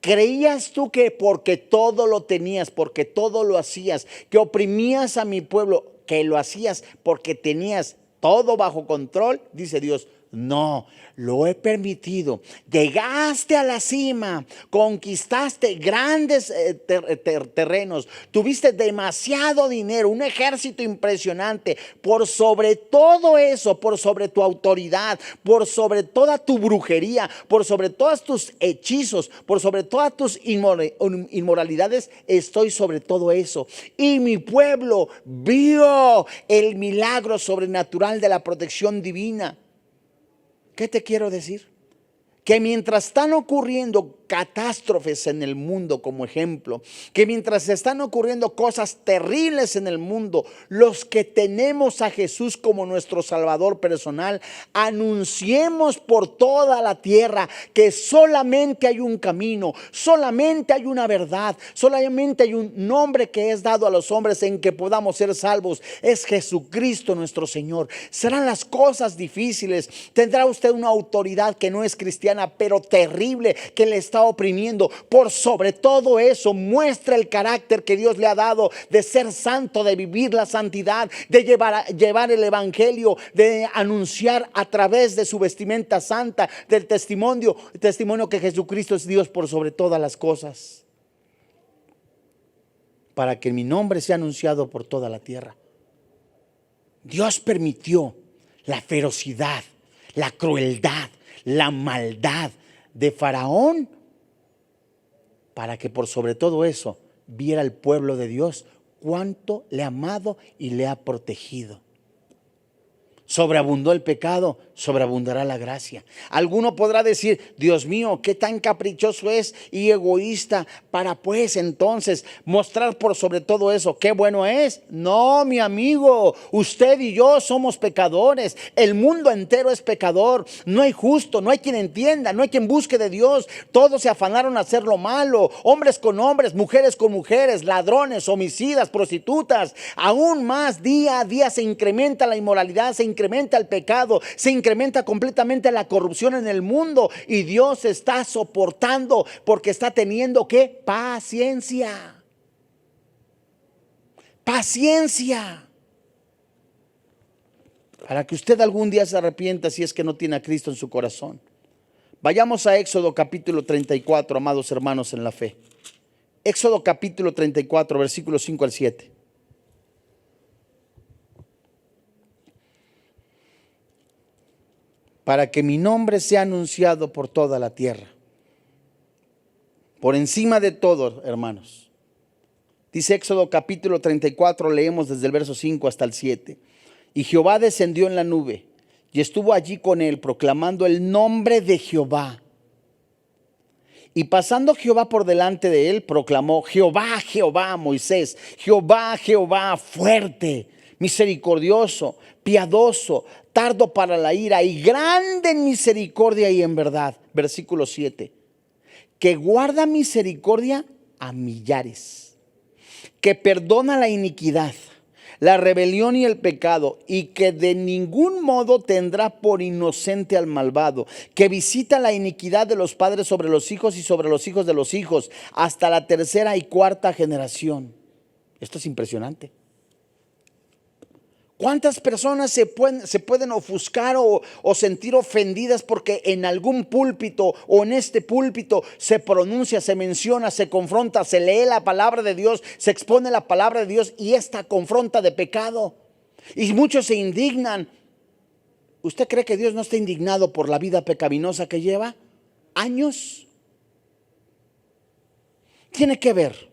¿Creías tú que porque todo lo tenías, porque todo lo hacías, que oprimías a mi pueblo, que lo hacías porque tenías todo bajo control? Dice Dios, no, lo he permitido. Llegaste a la cima, conquistaste grandes terrenos, tuviste demasiado dinero, un ejército impresionante. Por sobre todo eso, por sobre tu autoridad, por sobre toda tu brujería, por sobre todos tus hechizos, por sobre todas tus inmoralidades, estoy sobre todo eso. Y mi pueblo vio el milagro sobrenatural de la protección divina. ¿Qué te quiero decir? Que mientras están ocurriendo catástrofes en el mundo, como ejemplo, que mientras están ocurriendo cosas terribles en el mundo, los que tenemos a Jesús como nuestro Salvador personal, anunciemos por toda la tierra que solamente hay un camino, solamente hay una verdad, solamente hay un nombre que es dado a los hombres en que podamos ser salvos. Es Jesucristo nuestro Señor. Serán las cosas difíciles, tendrá usted una autoridad que no es cristiana, pero terrible, que le está oprimiendo. Por sobre todo eso, muestra el carácter que Dios le ha dado de ser santo, de vivir la santidad, de llevar el evangelio, de anunciar a través de su vestimenta santa, del testimonio que Jesucristo es Dios por sobre todas las cosas, para que mi nombre sea anunciado por toda la tierra. Dios permitió la ferocidad, la crueldad, la maldad de Faraón, para que por sobre todo eso viera el pueblo de Dios cuánto le ha amado y le ha protegido. Sobreabundó el pecado, sobreabundará la gracia. Alguno podrá decir: Dios mío, qué tan caprichoso es y egoísta para pues entonces mostrar por sobre todo eso qué bueno es. No, mi amigo, usted y yo somos pecadores. El mundo entero es pecador. No hay justo, no hay quien entienda, no hay quien busque de Dios. Todos se afanaron a hacer lo malo, hombres con hombres, mujeres con mujeres, ladrones, homicidas, prostitutas. Aún más, día a día se incrementa la inmoralidad, se incrementa el pecado, se incrementa completamente la corrupción en el mundo, y Dios está soportando porque está teniendo ¿qué? Paciencia. Paciencia. Para que usted algún día se arrepienta si es que no tiene a Cristo en su corazón. Vayamos a Éxodo capítulo 34, amados hermanos en la fe. Éxodo capítulo 34, versículos 5 al 7. Para que mi nombre sea anunciado por toda la tierra. Por encima de todo, hermanos. Dice Éxodo capítulo 34, leemos desde el verso 5 hasta el 7. Y Jehová descendió en la nube y estuvo allí con él, proclamando el nombre de Jehová. Y pasando Jehová por delante de él, proclamó: Jehová, Jehová, Moisés, Jehová, Jehová, fuerte, misericordioso, piadoso, tardo para la ira y grande en misericordia y en verdad. Versículo 7. Que guarda misericordia a millares, que perdona la iniquidad, la rebelión y el pecado, y que de ningún modo tendrá por inocente al malvado, que visita la iniquidad de los padres sobre los hijos y sobre los hijos de los hijos, hasta la tercera y cuarta generación. Esto es impresionante. ¿Cuántas personas se pueden ofuscar o sentir ofendidas porque en algún púlpito o en este púlpito se pronuncia, se menciona, se confronta, se lee la palabra de Dios, se expone la palabra de Dios y esta confronta de pecado? Y muchos se indignan. ¿Usted cree que Dios no está indignado por la vida pecaminosa que lleva? ¿Años? Tiene que ver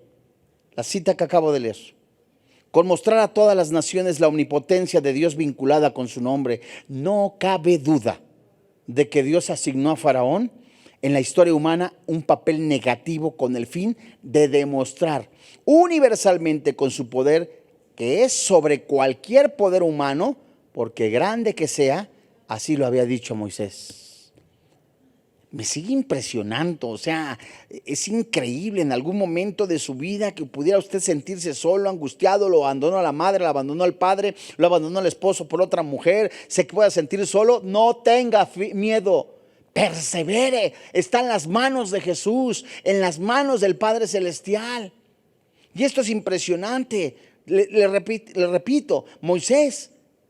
la cita que acabo de leer con mostrar a todas las naciones la omnipotencia de Dios vinculada con su nombre. No cabe duda de que Dios asignó a Faraón en la historia humana un papel negativo con el fin de demostrar universalmente con su poder que es sobre cualquier poder humano, porque grande que sea, así lo había dicho Moisés. Me sigue impresionando, o sea, es increíble en algún momento de su vida que pudiera usted sentirse solo, angustiado, lo abandonó a la madre, lo abandonó al padre, lo abandonó al esposo por otra mujer, se pueda sentir solo. No tenga miedo, persevere, está en las manos de Jesús, en las manos del Padre Celestial. Y esto es impresionante. Le repito, Moisés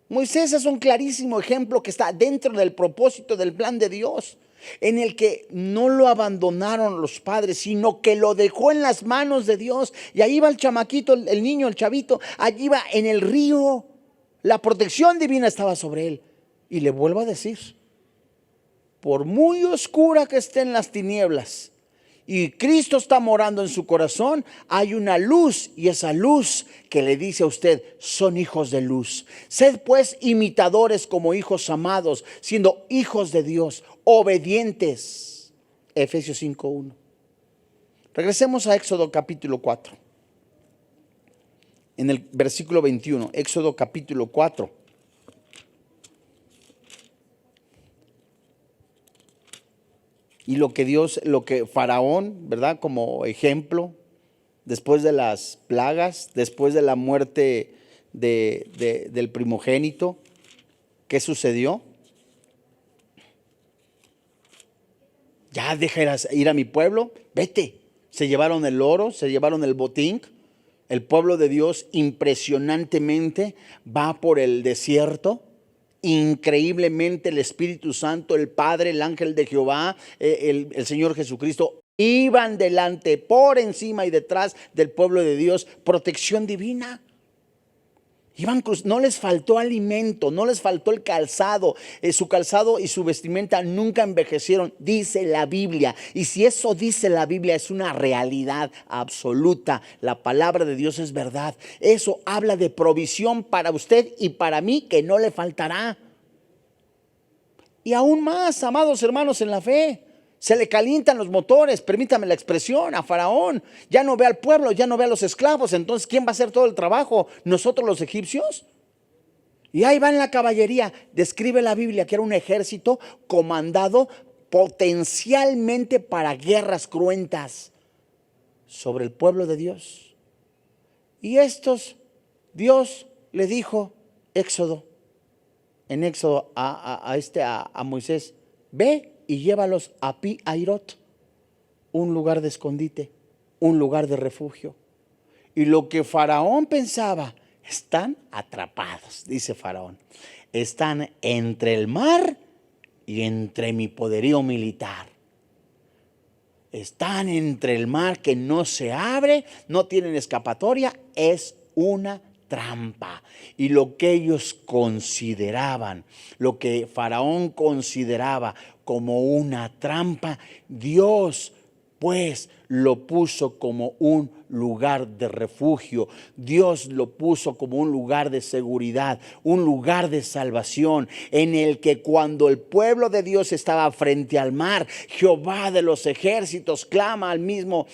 es un clarísimo ejemplo que está dentro del propósito del plan de Dios, en el que no lo abandonaron los padres, sino que lo dejó en las manos de Dios. Y ahí va el chamaquito, el niño, el chavito, allí va en el río. La protección divina estaba sobre él. Y le vuelvo a decir, por muy oscura que estén las tinieblas y Cristo está morando en su corazón, hay una luz, y esa luz que le dice a usted: son hijos de luz. Sed pues imitadores como hijos amados, siendo hijos de Dios, obedientes. Efesios 5:1. Regresemos a Éxodo capítulo 4. En el versículo 21, Éxodo capítulo 4. Y lo que Faraón, ¿verdad? Como ejemplo, después de las plagas, después de la muerte del primogénito, ¿qué sucedió? Ya deja ir a mi pueblo, vete. Se llevaron el oro, se llevaron el botín. El pueblo de Dios impresionantemente va por el desierto. Increíblemente el Espíritu Santo, el Padre, el ángel de Jehová, el Señor Jesucristo iban delante, por encima y detrás del pueblo de Dios. Protección divina. No les faltó alimento, no les faltó el calzado. Su calzado y su vestimenta nunca envejecieron, dice la Biblia. Y si eso dice la Biblia, es una realidad absoluta. La palabra de Dios es verdad. Eso habla de provisión para usted y para mí, que no le faltará. Y aún más, amados hermanos en la fe, se le calientan los motores, permítame la expresión, a Faraón. Ya no ve al pueblo, ya no ve a los esclavos. Entonces, ¿quién va a hacer todo el trabajo? ¿Nosotros los egipcios? Y ahí va en la caballería. Describe la Biblia que era un ejército comandado potencialmente para guerras cruentas sobre el pueblo de Dios. Y Dios le dijo, en Éxodo a Moisés: ve y llévalos a Pi Hairot, un lugar de escondite, un lugar de refugio. Y lo que Faraón pensaba: están atrapados, dice Faraón, están entre el mar y entre mi poderío militar. Están entre el mar que no se abre, no tienen escapatoria, es una trampa. Y lo que ellos consideraban, lo que Faraón consideraba como una trampa, Dios pues lo puso como un lugar de refugio. Dios lo puso como un lugar de seguridad, un lugar de salvación, en el que cuando el pueblo de Dios estaba frente al mar, Jehová de los ejércitos clama al mismo,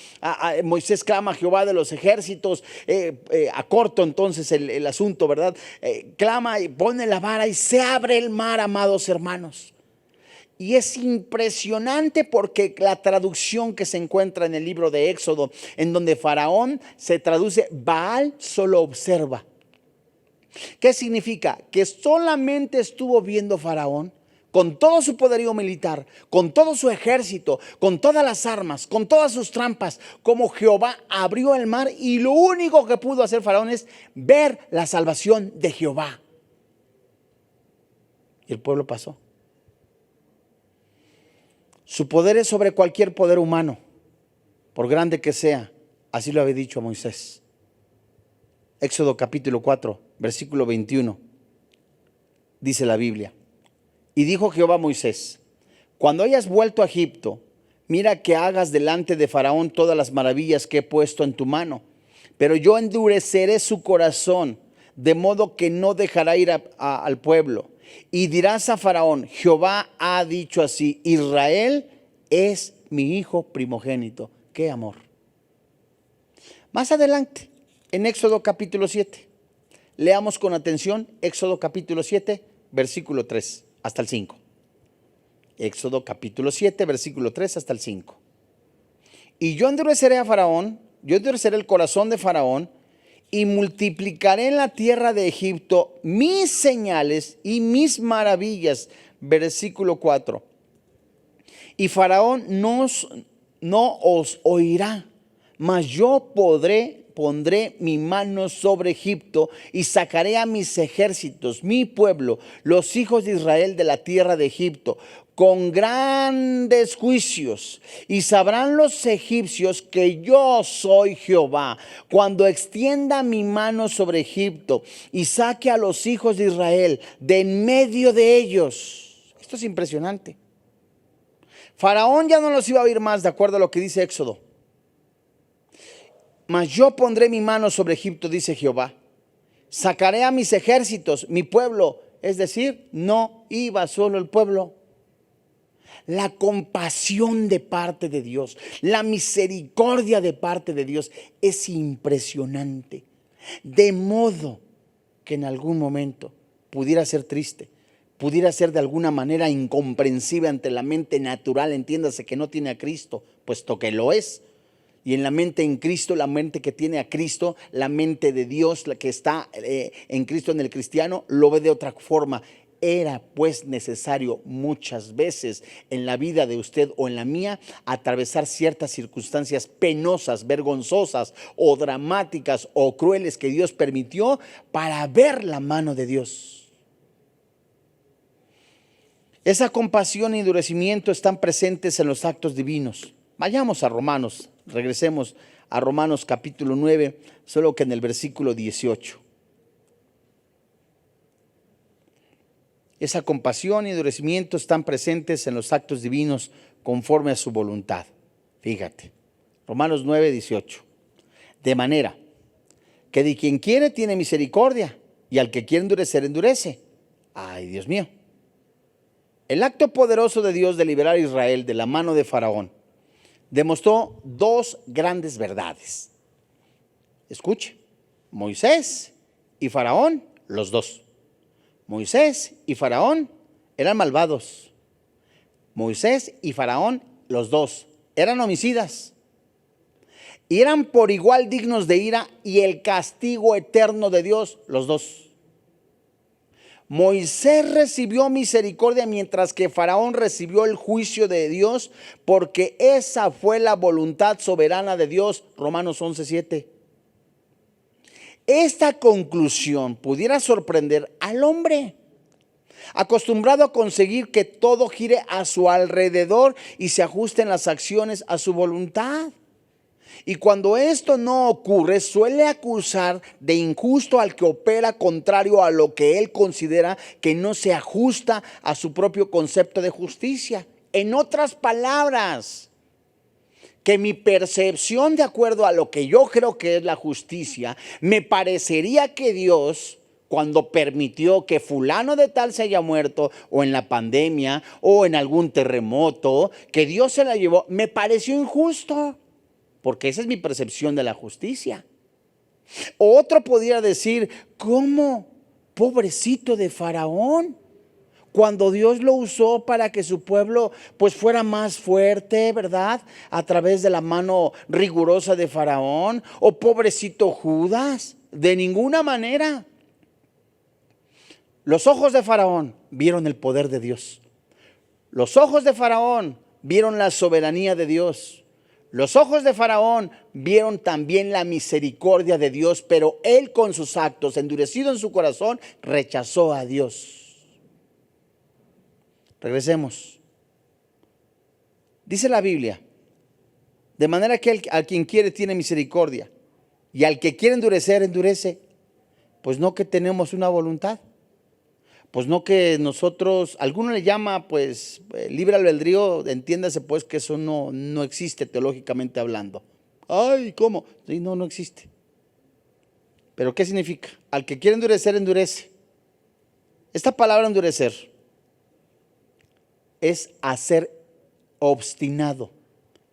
Moisés clama a Jehová de los ejércitos, acorto entonces el asunto, ¿verdad? Clama y pone la vara y se abre el mar, amados hermanos. Y es impresionante porque la traducción que se encuentra en el libro de Éxodo, en donde Faraón se traduce, Baal solo observa. ¿Qué significa? Que solamente estuvo viendo Faraón con todo su poderío militar, con todo su ejército, con todas las armas, con todas sus trampas, como Jehová abrió el mar, y lo único que pudo hacer Faraón es ver la salvación de Jehová. Y el pueblo pasó. Su poder es sobre cualquier poder humano, por grande que sea. Así lo había dicho a Moisés. Éxodo capítulo 4, versículo 21. Dice la Biblia: y dijo Jehová a Moisés: cuando hayas vuelto a Egipto, mira que hagas delante de Faraón todas las maravillas que he puesto en tu mano. Pero yo endureceré su corazón, de modo que no dejará ir al pueblo. Y dirás a Faraón: Jehová ha dicho así, Israel es mi hijo primogénito. ¡Qué amor! Más adelante, en Éxodo capítulo 7, leamos con atención Éxodo capítulo 7, versículo 3 hasta el 5. Éxodo capítulo 7, versículo 3 hasta el 5. Y yo endureceré a Faraón, yo endureceré el corazón de Faraón, y multiplicaré en la tierra de Egipto mis señales y mis maravillas. Versículo 4. Y Faraón no os oirá, mas yo pondré mi mano sobre Egipto y sacaré a mis ejércitos, mi pueblo, los hijos de Israel, de la tierra de Egipto, con grandes juicios, y sabrán los egipcios que yo soy Jehová, cuando extienda mi mano sobre Egipto y saque a los hijos de Israel de en medio de ellos. Esto es impresionante. Faraón ya no los iba a oír más, de acuerdo a lo que dice Éxodo. Mas yo pondré mi mano sobre Egipto, dice Jehová. Sacaré a mis ejércitos, mi pueblo. Es decir, no iba solo el pueblo. La compasión de parte de Dios, la misericordia de parte de Dios es impresionante. De modo que en algún momento pudiera ser triste, pudiera ser de alguna manera incomprensible ante la mente natural, entiéndase que no tiene a Cristo, puesto que lo es. Y en la mente en Cristo, la mente que tiene a Cristo, la mente de Dios, la que está en Cristo, en el cristiano, lo ve de otra forma. Era pues necesario muchas veces en la vida de usted o en la mía atravesar ciertas circunstancias penosas, vergonzosas o dramáticas o crueles que Dios permitió para ver la mano de Dios. Esa compasión y endurecimiento están presentes en los actos divinos. Vayamos a Romanos, regresemos a Romanos capítulo 9, solo que en el versículo 18. Esa compasión y endurecimiento están presentes en los actos divinos conforme a su voluntad. Fíjate, Romanos 9, 18. De manera que de quien quiere tiene misericordia, y al que quiere endurecer, endurece. Ay, Dios mío. El acto poderoso de Dios de liberar a Israel de la mano de Faraón demostró dos grandes verdades. Escuche, Moisés y Faraón, los dos. Moisés y Faraón eran malvados. Moisés y Faraón, los dos, eran homicidas. Y eran por igual dignos de ira y el castigo eterno de Dios, los dos. Moisés recibió misericordia mientras que Faraón recibió el juicio de Dios, porque esa fue la voluntad soberana de Dios. Romanos 11:7. Esta conclusión pudiera sorprender al hombre, acostumbrado a conseguir que todo gire a su alrededor y se ajusten las acciones a su voluntad. Y cuando esto no ocurre, suele acusar de injusto al que opera contrario a lo que él considera que no se ajusta a su propio concepto de justicia. En otras palabras, que mi percepción de acuerdo a lo que yo creo que es la justicia, me parecería que Dios, cuando permitió que fulano de tal se haya muerto, o en la pandemia, o en algún terremoto, que Dios se la llevó, me pareció injusto, porque esa es mi percepción de la justicia. Otro podría decir, ¿cómo? Pobrecito de Faraón, cuando Dios lo usó para que su pueblo pues fuera más fuerte, ¿verdad? A través de la mano rigurosa de Faraón. O pobrecito Judas, de ninguna manera. Los ojos de Faraón vieron el poder de Dios. Los ojos de Faraón vieron la soberanía de Dios. Los ojos de Faraón vieron también la misericordia de Dios, pero él con sus actos, endurecido en su corazón, rechazó a Dios. Regresemos. Dice la Biblia, de manera que al quien quiere tiene misericordia, y al que quiere endurecer, endurece. Pues no que tenemos una voluntad. Pues no que nosotros, alguno le llama pues libre albedrío, entiéndase pues que eso no existe teológicamente hablando. Ay, ¿cómo? Sí, no existe. ¿Pero qué significa? Al que quiere endurecer, endurece. Esta palabra endurecer es hacer obstinado.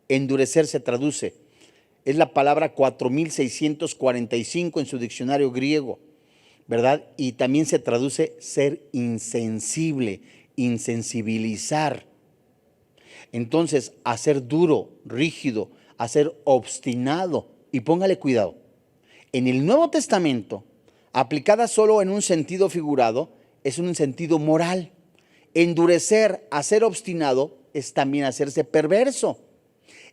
Endurecer se traduce. Es la palabra 4645 en su diccionario griego, ¿verdad? Y también se traduce ser insensible, insensibilizar. Entonces, hacer duro, rígido, hacer obstinado. Y póngale cuidado. En el Nuevo Testamento, aplicada solo en un sentido figurado, es un sentido moral. Endurecer, hacer obstinado, es también hacerse perverso.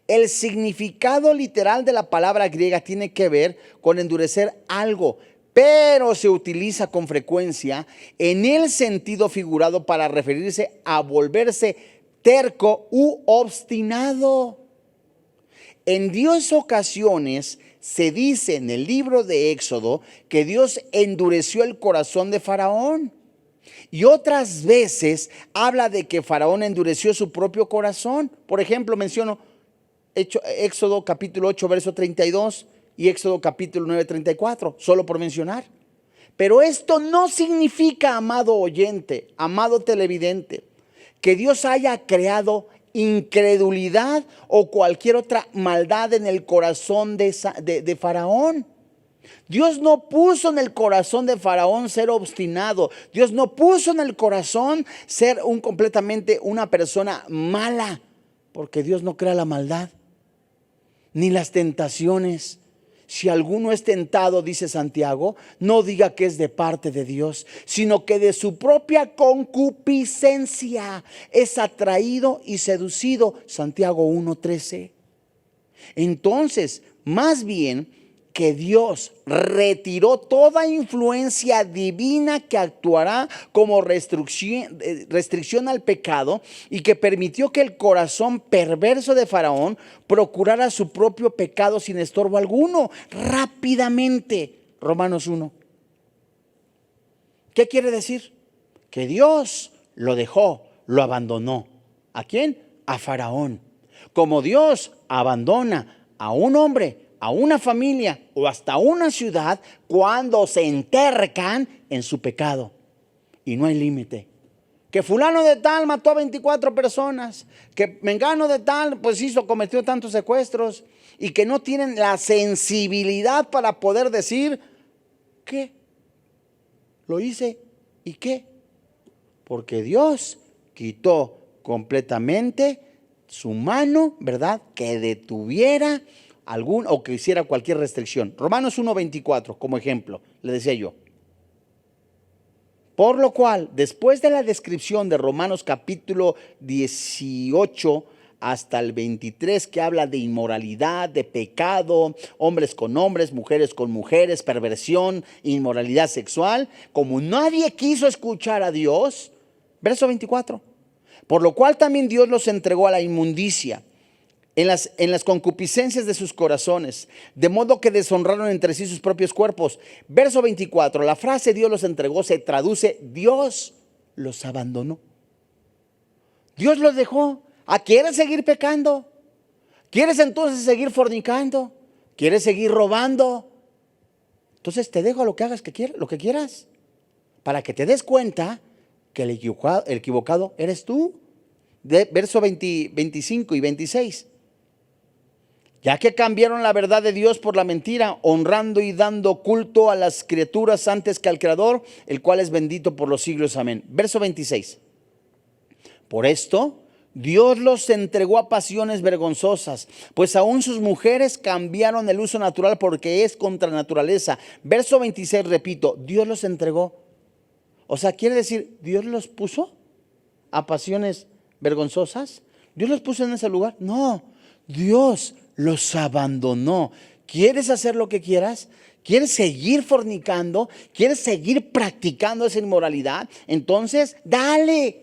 El significado literal de la palabra griega tiene que ver con endurecer algo, pero se utiliza con frecuencia en el sentido figurado para referirse a volverse terco u obstinado. En 10 ocasiones se dice en el libro de Éxodo que Dios endureció el corazón de Faraón. Y otras veces habla de que Faraón endureció su propio corazón. Por ejemplo, menciono Éxodo capítulo 8, verso 32 y Éxodo capítulo 9, 34, solo por mencionar. Pero esto no significa, amado oyente, amado televidente, que Dios haya creado incredulidad o cualquier otra maldad en el corazón de Faraón. Dios no puso en el corazón de Faraón ser obstinado. Dios no puso en el corazón ser completamente una persona mala, porque Dios no crea la maldad ni las tentaciones. Si alguno es tentado, dice Santiago, no diga que es de parte de Dios, sino que de su propia concupiscencia es atraído y seducido. Santiago 1:13. Entonces, más bien que Dios retiró toda influencia divina que actuará como restricción al pecado, y que permitió que el corazón perverso de Faraón procurara su propio pecado sin estorbo alguno, rápidamente. Romanos 1. ¿Qué quiere decir? Que Dios lo dejó, lo abandonó. ¿A quién? A Faraón. Como Dios abandona a un hombre, a una familia o hasta una ciudad cuando se entercan en su pecado y no hay límite. Que fulano de tal mató a 24 personas, que mengano de tal pues cometió tantos secuestros, y que no tienen la sensibilidad para poder decir ¿qué? Lo hice ¿y qué? Porque Dios quitó completamente su mano, ¿verdad? Que detuviera o que hiciera cualquier restricción. Romanos 1:24 como ejemplo, le decía yo. Por lo cual, después de la descripción de Romanos capítulo 18 hasta el 23, que habla de inmoralidad, de pecado, hombres con hombres, mujeres con mujeres, perversión, inmoralidad sexual, como nadie quiso escuchar a Dios, verso 24, por lo cual también Dios los entregó a la inmundicia en las concupiscencias de sus corazones, de modo que deshonraron entre sí sus propios cuerpos. Verso 24, la frase Dios los entregó se traduce Dios los abandonó. Dios los dejó. ¿Quiere seguir pecando? ¿Quieres entonces seguir fornicando? ¿Quieres seguir robando? Entonces te dejo lo que hagas lo que quieras, para que te des cuenta que el equivocado eres tú. Verso 25 y 26. Ya que cambiaron la verdad de Dios por la mentira, honrando y dando culto a las criaturas antes que al Creador, el cual es bendito por los siglos. Amén. Verso 26. Por esto Dios los entregó a pasiones vergonzosas, pues aún sus mujeres cambiaron el uso natural porque es contra naturaleza. Verso 26, repito, Dios los entregó. O sea, quiere decir, Dios los puso a pasiones vergonzosas. ¿Dios los puso en ese lugar? No, Dios los abandonó. ¿Quieres hacer lo que quieras? ¿Quieres seguir fornicando? ¿Quieres seguir practicando esa inmoralidad? Entonces, dale.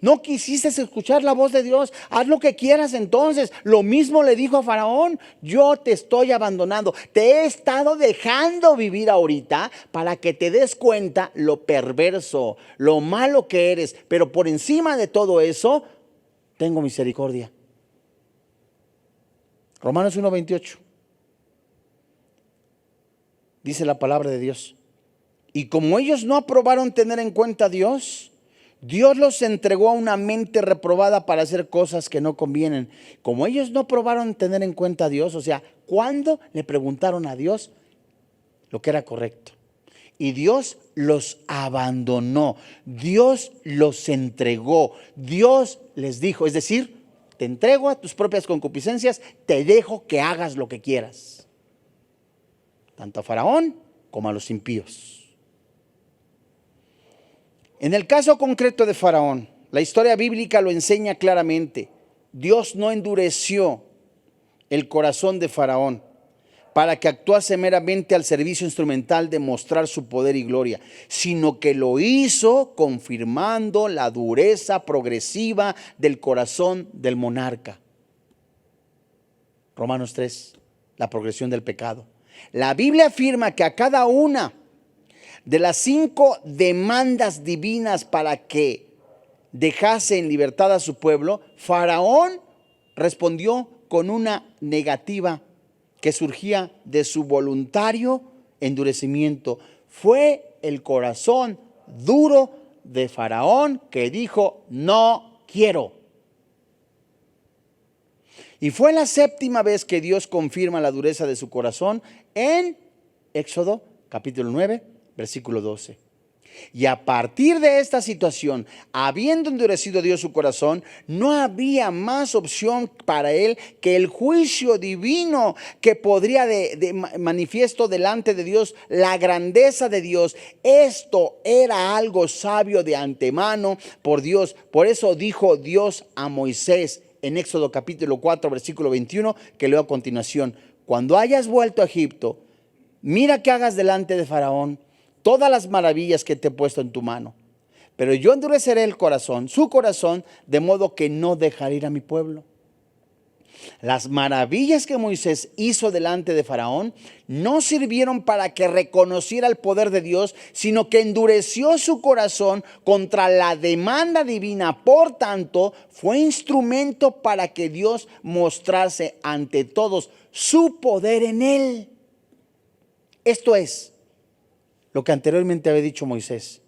No quisiste escuchar la voz de Dios. Haz lo que quieras entonces. Lo mismo le dijo a Faraón. Yo te estoy abandonando. Te he estado dejando vivir ahorita para que te des cuenta lo perverso, lo malo que eres. Pero por encima de todo eso, tengo misericordia. Romanos 1:28. Dice la palabra de Dios. Y como ellos no aprobaron tener en cuenta a Dios, Dios los entregó a una mente reprobada para hacer cosas que no convienen. Como ellos no aprobaron tener en cuenta a Dios, o sea, ¿cuándo le preguntaron a Dios lo que era correcto? Y Dios los abandonó. Dios los entregó. Dios les dijo, es decir, te entrego a tus propias concupiscencias, te dejo que hagas lo que quieras. Tanto a Faraón como a los impíos. En el caso concreto de Faraón, la historia bíblica lo enseña claramente. Dios no endureció el corazón de Faraón para que actuase meramente al servicio instrumental de mostrar su poder y gloria, sino que lo hizo confirmando la dureza progresiva del corazón del monarca. Romanos 3, la progresión del pecado. La Biblia afirma que a cada una de las 5 demandas divinas para que dejase en libertad a su pueblo, Faraón respondió con una negativa que surgía de su voluntario endurecimiento. Fue el corazón duro de Faraón que dijo, no quiero. Y fue la 7ª vez que Dios confirma la dureza de su corazón en Éxodo capítulo 9, versículo 12. Y a partir de esta situación, habiendo endurecido Dios su corazón, no había más opción para él que el juicio divino que podría de manifiesto delante de Dios, la grandeza de Dios. Esto era algo sabio de antemano por Dios. Por eso dijo Dios a Moisés en Éxodo capítulo 4, versículo 21, que leo a continuación. Cuando hayas vuelto a Egipto, mira que hagas delante de Faraón todas las maravillas que te he puesto en tu mano. Pero yo endureceré el corazón, su corazón, de modo que no dejaré ir a mi pueblo. Las maravillas que Moisés hizo delante de Faraón no sirvieron para que reconociera el poder de Dios, sino que endureció su corazón contra la demanda divina. Por tanto, fue instrumento para que Dios mostrase ante todos su poder en él. Esto es lo que anteriormente había dicho Moisés.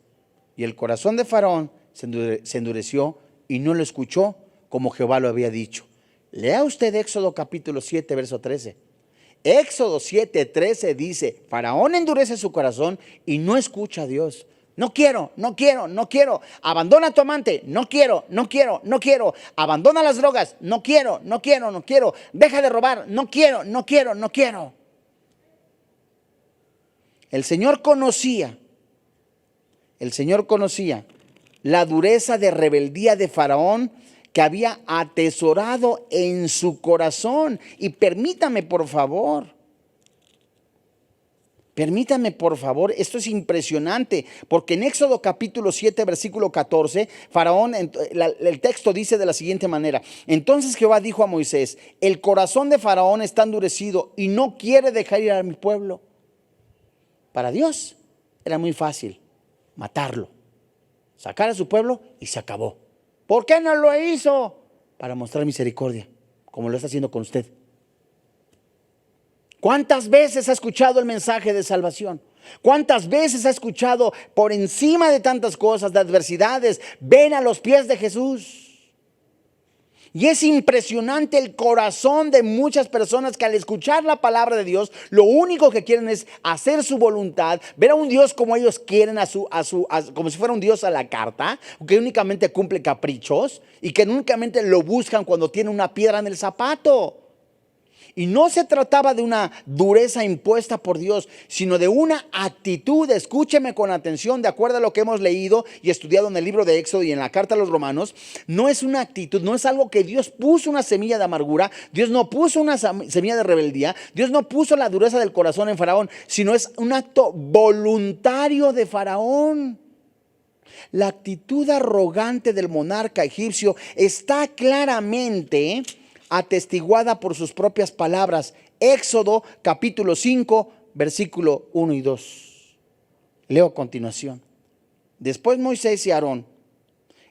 Y el corazón de Faraón se endureció y no lo escuchó como Jehová lo había dicho. Lea usted Éxodo capítulo 7, verso 13. Éxodo 7, 13 dice, Faraón endurece su corazón y no escucha a Dios. No quiero. Abandona a tu amante. No quiero. Abandona las drogas. No quiero. Deja de robar. No quiero. El Señor conocía la dureza de rebeldía de Faraón que había atesorado en su corazón. Y permítame por favor, esto es impresionante, porque en Éxodo capítulo 7, versículo 14, Faraón, el texto dice de la siguiente manera: entonces Jehová dijo a Moisés, el corazón de Faraón está endurecido y no quiere dejar ir a mi pueblo. Para Dios era muy fácil matarlo, sacar a su pueblo y se acabó. ¿Por qué no lo hizo? Para mostrar misericordia como lo está haciendo con usted. ¿Cuántas veces ha escuchado el mensaje de salvación? ¿Cuántas veces ha escuchado por encima de tantas cosas, de adversidades, ven a los pies de Jesús? Y es impresionante el corazón de muchas personas que al escuchar la palabra de Dios, lo único que quieren es hacer su voluntad, ver a un Dios como ellos quieren, como si fuera un Dios a la carta, que únicamente cumple caprichos y que únicamente lo buscan cuando tiene una piedra en el zapato. Y no se trataba de una dureza impuesta por Dios, sino de una actitud. Escúcheme con atención, de acuerdo a lo que hemos leído y estudiado en el libro de Éxodo y en la carta a los Romanos. No es una actitud, no es algo que Dios puso una semilla de amargura. Dios no puso una semilla de rebeldía. Dios no puso la dureza del corazón en Faraón, sino es un acto voluntario de Faraón. La actitud arrogante del monarca egipcio está claramente atestiguada por sus propias palabras. Éxodo capítulo 5, versículo 1 y 2. Leo a continuación. Después Moisés y Aarón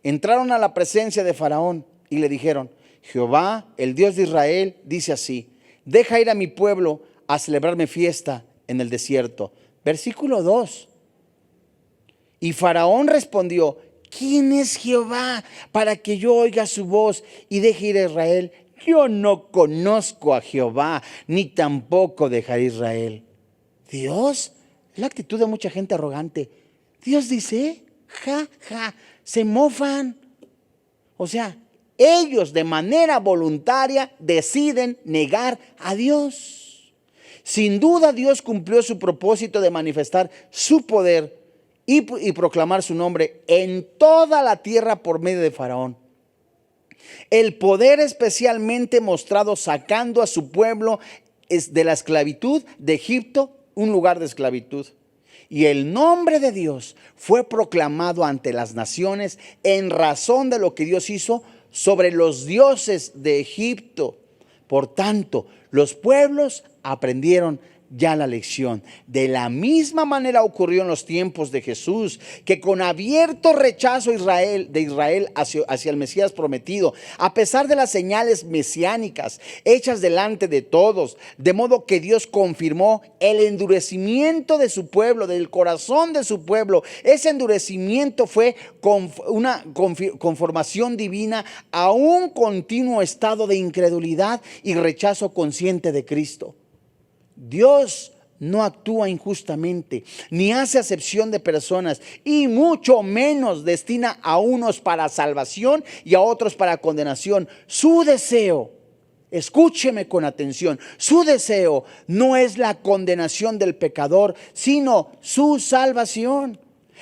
entraron a la presencia de Faraón y le dijeron: Jehová, el Dios de Israel, dice así: deja ir a mi pueblo a celebrarme fiesta en el desierto. Versículo 2. Y Faraón respondió: ¿quién es Jehová para que yo oiga su voz y deje ir a Israel? Yo no conozco a Jehová, ni tampoco dejaré a Israel. Dios, es la actitud de mucha gente arrogante. Dios dice, se mofan. O sea, ellos de manera voluntaria deciden negar a Dios. Sin duda Dios cumplió su propósito de manifestar su poder y proclamar su nombre en toda la tierra por medio de Faraón. El poder especialmente mostrado sacando a su pueblo de la esclavitud de Egipto, un lugar de esclavitud. Y el nombre de Dios fue proclamado ante las naciones en razón de lo que Dios hizo sobre los dioses de Egipto. Por tanto, los pueblos aprendieron ya la lección. De la misma manera ocurrió en los tiempos de Jesús, que con abierto rechazo de Israel hacia el Mesías prometido, a pesar de las señales mesiánicas hechas delante de todos, de modo que Dios confirmó el endurecimiento de su pueblo, del corazón de su pueblo. Ese endurecimiento fue una conformación divina a un continuo estado de incredulidad y rechazo consciente de Cristo. Dios no actúa injustamente, ni hace acepción de personas, y mucho menos destina a unos para salvación y a otros para condenación. Su deseo, escúcheme con atención, su deseo no es la condenación del pecador, sino su salvación.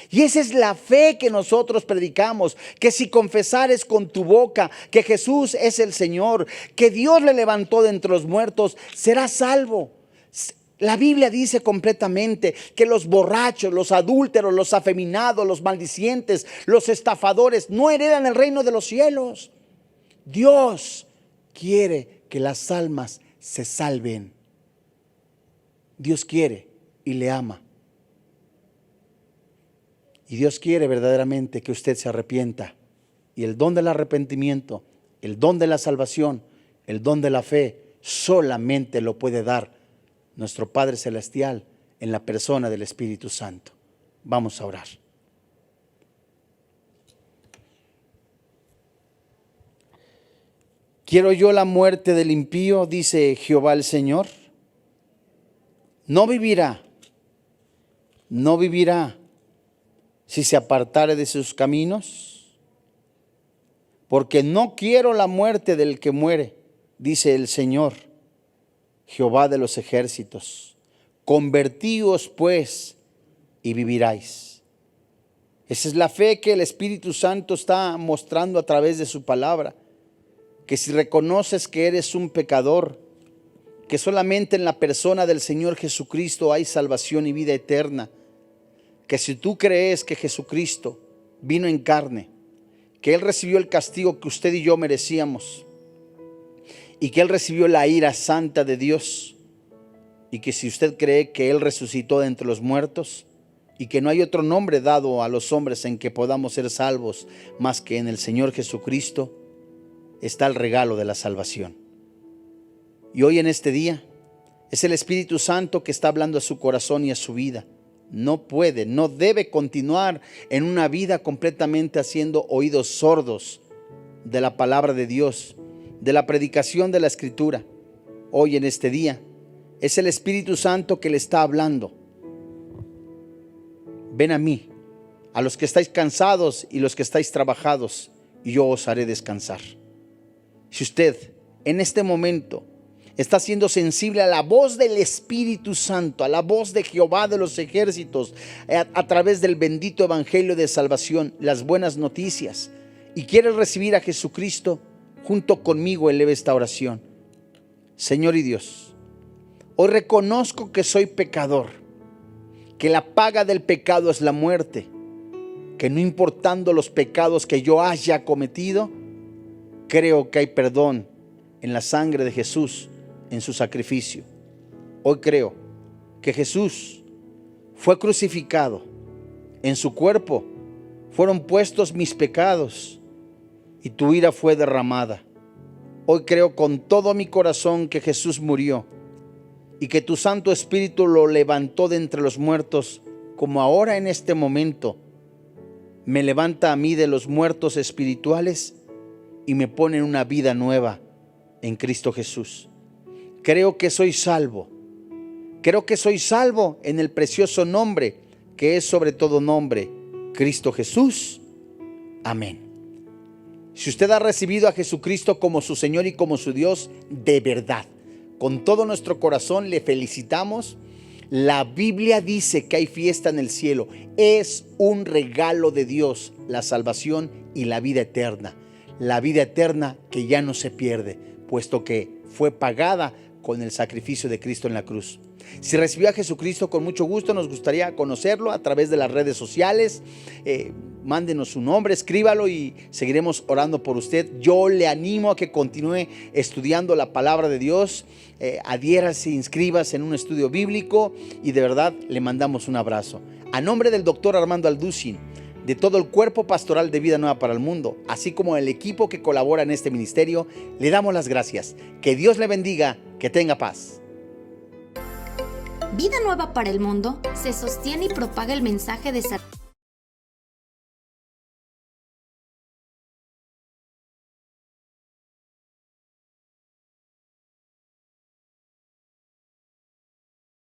Y esa es la fe que nosotros predicamos, que si confesares con tu boca que Jesús es el Señor, que Dios le levantó de entre los muertos, serás salvo. La Biblia dice completamente que los borrachos, los adúlteros, los afeminados, los maldicientes, los estafadores no heredan el reino de los cielos. Dios quiere que las almas se salven. Dios quiere y le ama. Y Dios quiere verdaderamente que usted se arrepienta. Y el don del arrepentimiento, el don de la salvación, el don de la fe, solamente lo puede dar nuestro Padre Celestial en la persona del Espíritu Santo. Vamos a orar. ¿Quiero yo la muerte del impío?, dice Jehová el Señor. No vivirá si se apartare de sus caminos, porque no quiero la muerte del que muere, dice el Señor, Jehová de los ejércitos. Convertíos pues y viviráis. Esa es la fe que el Espíritu Santo está mostrando a través de su palabra, que si reconoces que eres un pecador, que solamente en la persona del Señor Jesucristo hay salvación y vida eterna, que si tú crees que Jesucristo vino en carne, que Él recibió el castigo que usted y yo merecíamos, y que Él recibió la ira santa de Dios, y que si usted cree que Él resucitó de entre los muertos, y que no hay otro nombre dado a los hombres en que podamos ser salvos más que en el Señor Jesucristo, está el regalo de la salvación. Y hoy en este día es el Espíritu Santo que está hablando a su corazón y a su vida. No puede, no debe continuar en una vida completamente haciendo oídos sordos de la palabra de Dios, de la predicación de la Escritura. Hoy en este día es el Espíritu Santo que le está hablando. Ven a mí, a los que estáis cansados y los que estáis trabajados, y yo os haré descansar. Si usted en este momento está siendo sensible a la voz del Espíritu Santo, a la voz de Jehová de los ejércitos, a través del bendito evangelio de salvación, las buenas noticias, y quieres recibir a Jesucristo, junto conmigo eleve esta oración. Señor y Dios, hoy reconozco que soy pecador, que la paga del pecado es la muerte, que no importando los pecados que yo haya cometido, creo que hay perdón en la sangre de Jesús, en su sacrificio. Hoy creo que Jesús fue crucificado, en su cuerpo fueron puestos mis pecados y tu ira fue derramada. Hoy creo con todo mi corazón que Jesús murió y que tu Santo Espíritu lo levantó de entre los muertos, como ahora en este momento me levanta a mí de los muertos espirituales y me pone en una vida nueva en Cristo Jesús. Creo que soy salvo. Creo que soy salvo en el precioso nombre que es sobre todo nombre, Cristo Jesús. Amén. Si usted ha recibido a Jesucristo como su Señor y como su Dios, de verdad, con todo nuestro corazón le felicitamos. La Biblia dice que hay fiesta en el cielo. Es un regalo de Dios, la salvación y la vida eterna. La vida eterna que ya no se pierde, puesto que fue pagada con el sacrificio de Cristo en la cruz. Si recibió a Jesucristo, con mucho gusto nos gustaría conocerlo a través de las redes sociales. Mándenos su nombre, escríbalo y seguiremos orando por usted. Yo le animo a que continúe estudiando la palabra de Dios. Adhiérase, inscríbase en un estudio bíblico y de verdad le mandamos un abrazo. A nombre del doctor Armando Alducin, de todo el cuerpo pastoral de Vida Nueva para el Mundo, así como el equipo que colabora en este ministerio, le damos las gracias. Que Dios le bendiga, que tenga paz. Vida Nueva para el Mundo se sostiene y propaga el mensaje de salvación